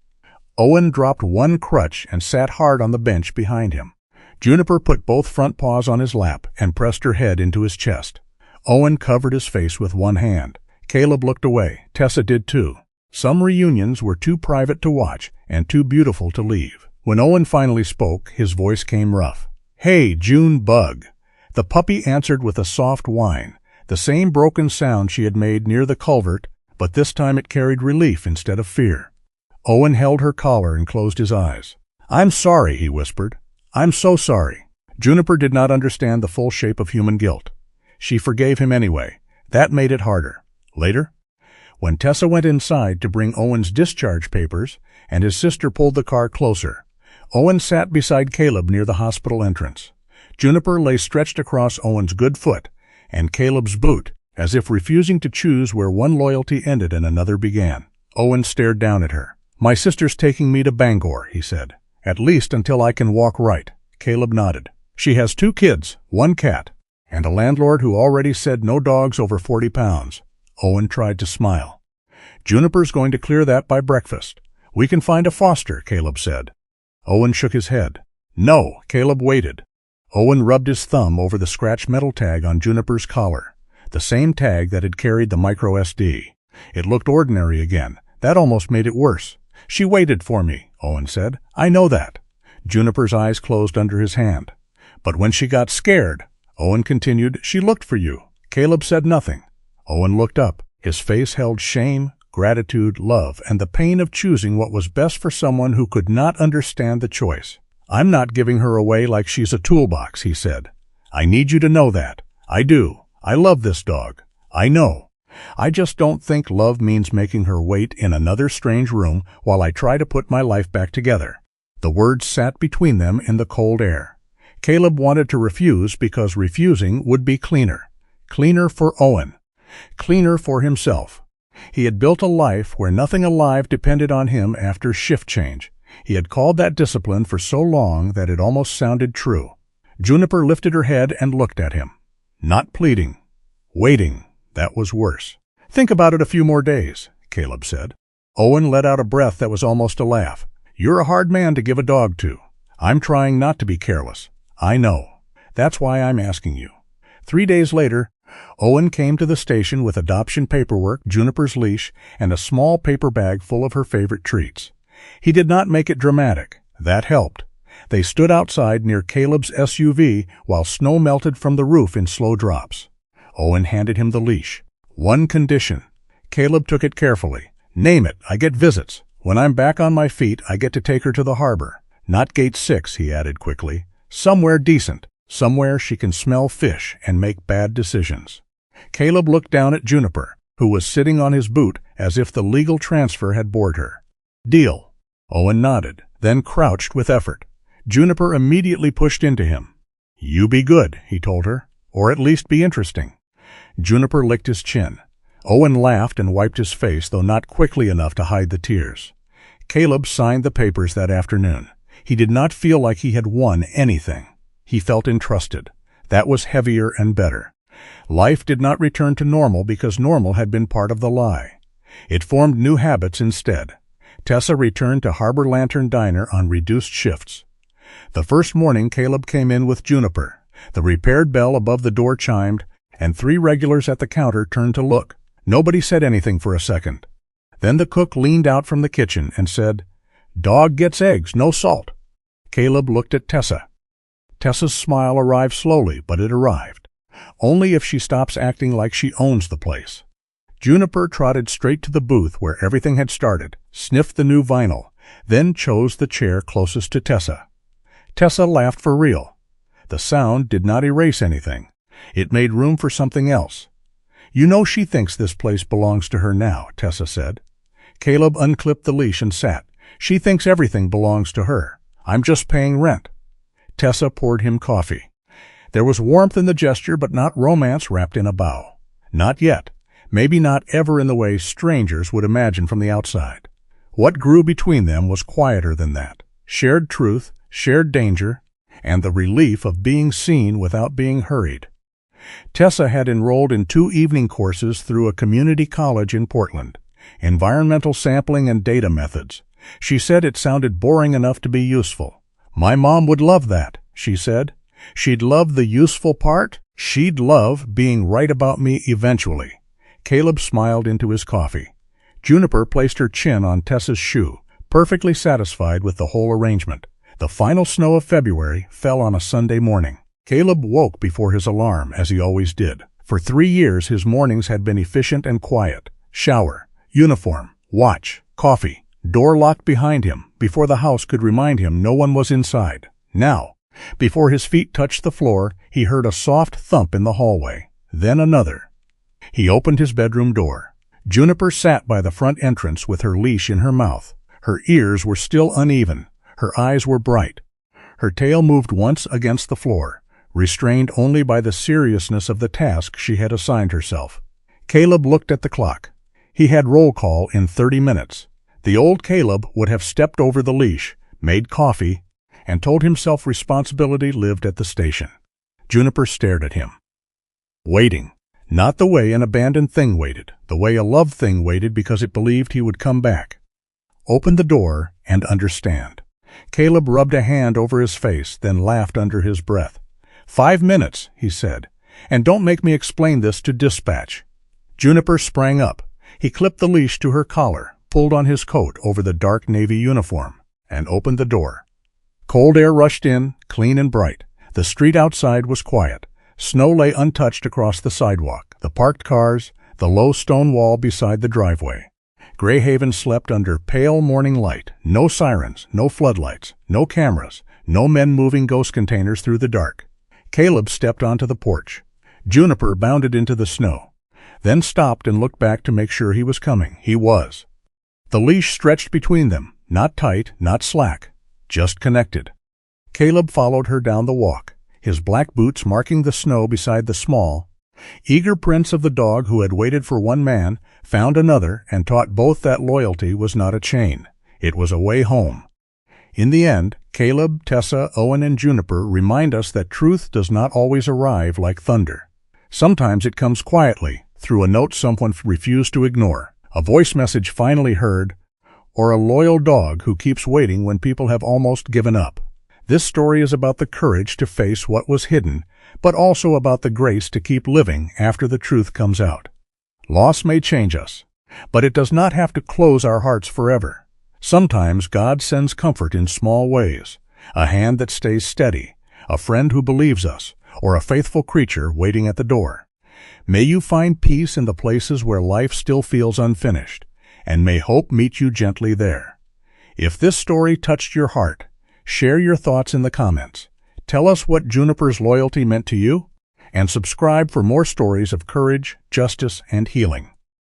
Owen dropped one crutch and sat hard on the bench behind him. Juniper put both front paws on his lap and pressed her head into his chest. Owen covered his face with one hand. Caleb looked away. Tessa did too. Some reunions were too private to watch and too beautiful to leave. When Owen finally spoke, his voice came rough. Hey, June Bug. The puppy answered with a soft whine, the same broken sound she had made near the culvert, but this time it carried relief instead of fear. Owen held her collar and closed his eyes. I'm sorry, he whispered. I'm so sorry. Juniper did not understand the full shape of human guilt. She forgave him anyway. That made it harder. Later, when Tessa went inside to bring Owen's discharge papers and his sister pulled the car closer, Owen sat beside Caleb near the hospital entrance. Juniper lay stretched across Owen's good foot and Caleb's boot, as if refusing to choose where one loyalty ended and another began. Owen stared down at her. My sister's taking me to Bangor, he said. At least until I can walk right. Caleb nodded. She has 2 kids, 1 cat, and a landlord who already said no dogs over 40 pounds. Owen tried to smile. Juniper's going to clear that by breakfast. We can find a foster, Caleb said. Owen shook his head. No, Caleb waited. Owen rubbed his thumb over the scratched metal tag on Juniper's collar, the same tag that had carried the micro SD. It looked ordinary again. That almost made it worse. She waited for me, Owen said. I know that. Juniper's eyes closed under his hand. But when she got scared, Owen continued, she looked for you. Caleb said nothing. Owen looked up. His face held shame, gratitude, love, and the pain of choosing what was best for someone who could not understand the choice. I'm not giving her away like she's a toolbox, he said. I need you to know that. I do. I love this dog. I know. I just don't think love means making her wait in another strange room while I try to put my life back together. The words sat between them in the cold air. Caleb wanted to refuse because refusing would be cleaner. Cleaner for Owen. Cleaner for himself. He had built a life where nothing alive depended on him after shift change. He had called that discipline for so long that it almost sounded true. Juniper lifted her head and looked at him. Not pleading. Waiting. That was worse. Think about it a few more days, Caleb said. Owen let out a breath that was almost a laugh. You're a hard man to give a dog to. I'm trying not to be careless. I know. That's why I'm asking you. 3 days later, Owen came to the station with adoption paperwork, Juniper's leash, and a small paper bag full of her favorite treats. He did not make it dramatic. That helped. They stood outside near Caleb's SUV while snow melted from the roof in slow drops. Owen handed him the leash. One condition. Caleb took it carefully. Name it. I get visits. When I'm back on my feet, I get to take her to the harbor. Not gate 6, he added quickly. Somewhere decent. Somewhere she can smell fish and make bad decisions. Caleb looked down at Juniper, who was sitting on his boot as if the legal transfer had bored her. Deal. Owen nodded, then crouched with effort. Juniper immediately pushed into him. You be good, he told her, or at least be interesting. Juniper licked his chin. Owen laughed and wiped his face, though not quickly enough to hide the tears. Caleb signed the papers that afternoon. He did not feel like he had won anything. He felt entrusted. That was heavier and better. Life did not return to normal because normal had been part of the lie. It formed new habits instead. Tessa returned to Harbor Lantern Diner on reduced shifts. The first morning Caleb came in with Juniper. The repaired bell above the door chimed, and 3 regulars at the counter turned to look. Nobody said anything for a second. Then the cook leaned out from the kitchen and said, Dog gets eggs, no salt. Caleb looked at Tessa. Tessa's smile arrived slowly, but it arrived. Only if she stops acting like she owns the place. Juniper trotted straight to the booth where everything had started, sniffed the new vinyl, then chose the chair closest to Tessa. Tessa laughed for real. The sound did not erase anything. It made room for something else. You know she thinks this place belongs to her now, Tessa said. Caleb unclipped the leash and sat. She thinks everything belongs to her. I'm just paying rent. Tessa poured him coffee. There was warmth in the gesture, but not romance wrapped in a bow. Not yet. Maybe not ever in the way strangers would imagine from the outside. What grew between them was quieter than that. Shared truth, shared danger, and the relief of being seen without being hurried. Tessa had enrolled in 2 evening courses through a community college in Portland. Environmental sampling and data methods. She said it sounded boring enough to be useful. My mom would love that, she said. She'd love the useful part. She'd love being right about me eventually. Caleb smiled into his coffee. Juniper placed her chin on Tessa's shoe, perfectly satisfied with the whole arrangement. The final snow of February fell on a Sunday morning. Caleb woke before his alarm, as he always did. For 3 years his mornings had been efficient and quiet. Shower, uniform, watch, coffee, door locked behind him before the house could remind him no one was inside. Now, before his feet touched the floor, he heard a soft thump in the hallway, then another. He opened his bedroom door. Juniper sat by the front entrance with her leash in her mouth. Her ears were still uneven. Her eyes were bright. Her tail moved once against the floor, restrained only by the seriousness of the task she had assigned herself. Caleb looked at the clock. He had roll call in 30 minutes. The old Caleb would have stepped over the leash, made coffee, and told himself responsibility lived at the station. Juniper stared at him. Waiting. Not the way an abandoned thing waited, the way a loved thing waited because it believed he would come back. Open the door and understand. Caleb rubbed a hand over his face, then laughed under his breath. 5 minutes, he said, and don't make me explain this to dispatch. Juniper sprang up. He clipped the leash to her collar, pulled on his coat over the dark navy uniform, and opened the door. Cold air rushed in, clean and bright. The street outside was quiet. Snow lay untouched across the sidewalk, the parked cars, the low stone wall beside the driveway. Greyhaven slept under pale morning light. No sirens, no floodlights, no cameras, no men moving ghost containers through the dark. Caleb stepped onto the porch. Juniper bounded into the snow, then stopped and looked back to make sure he was coming. He was. The leash stretched between them, not tight, not slack, just connected. Caleb followed her down the walk, his black boots marking the snow beside the small, Eager prints of the dog who had waited for one man found another and taught both that loyalty was not a chain. It was a way home. In the end, Caleb, Tessa, Owen, and Juniper remind us that truth does not always arrive like thunder. Sometimes it comes quietly, through a note someone refused to ignore, a voice message finally heard, or a loyal dog who keeps waiting when people have almost given up. This story is about the courage to face what was hidden, but also about the grace to keep living after the truth comes out. Loss may change us, but it does not have to close our hearts forever. Sometimes God sends comfort in small ways, a hand that stays steady, a friend who believes us, or a faithful creature waiting at the door. May you find peace in the places where life still feels unfinished, and may hope meet you gently there. If this story touched your heart, share your thoughts in the comments. Tell us what Juniper's loyalty meant to you, and subscribe for more stories of courage, justice, and healing.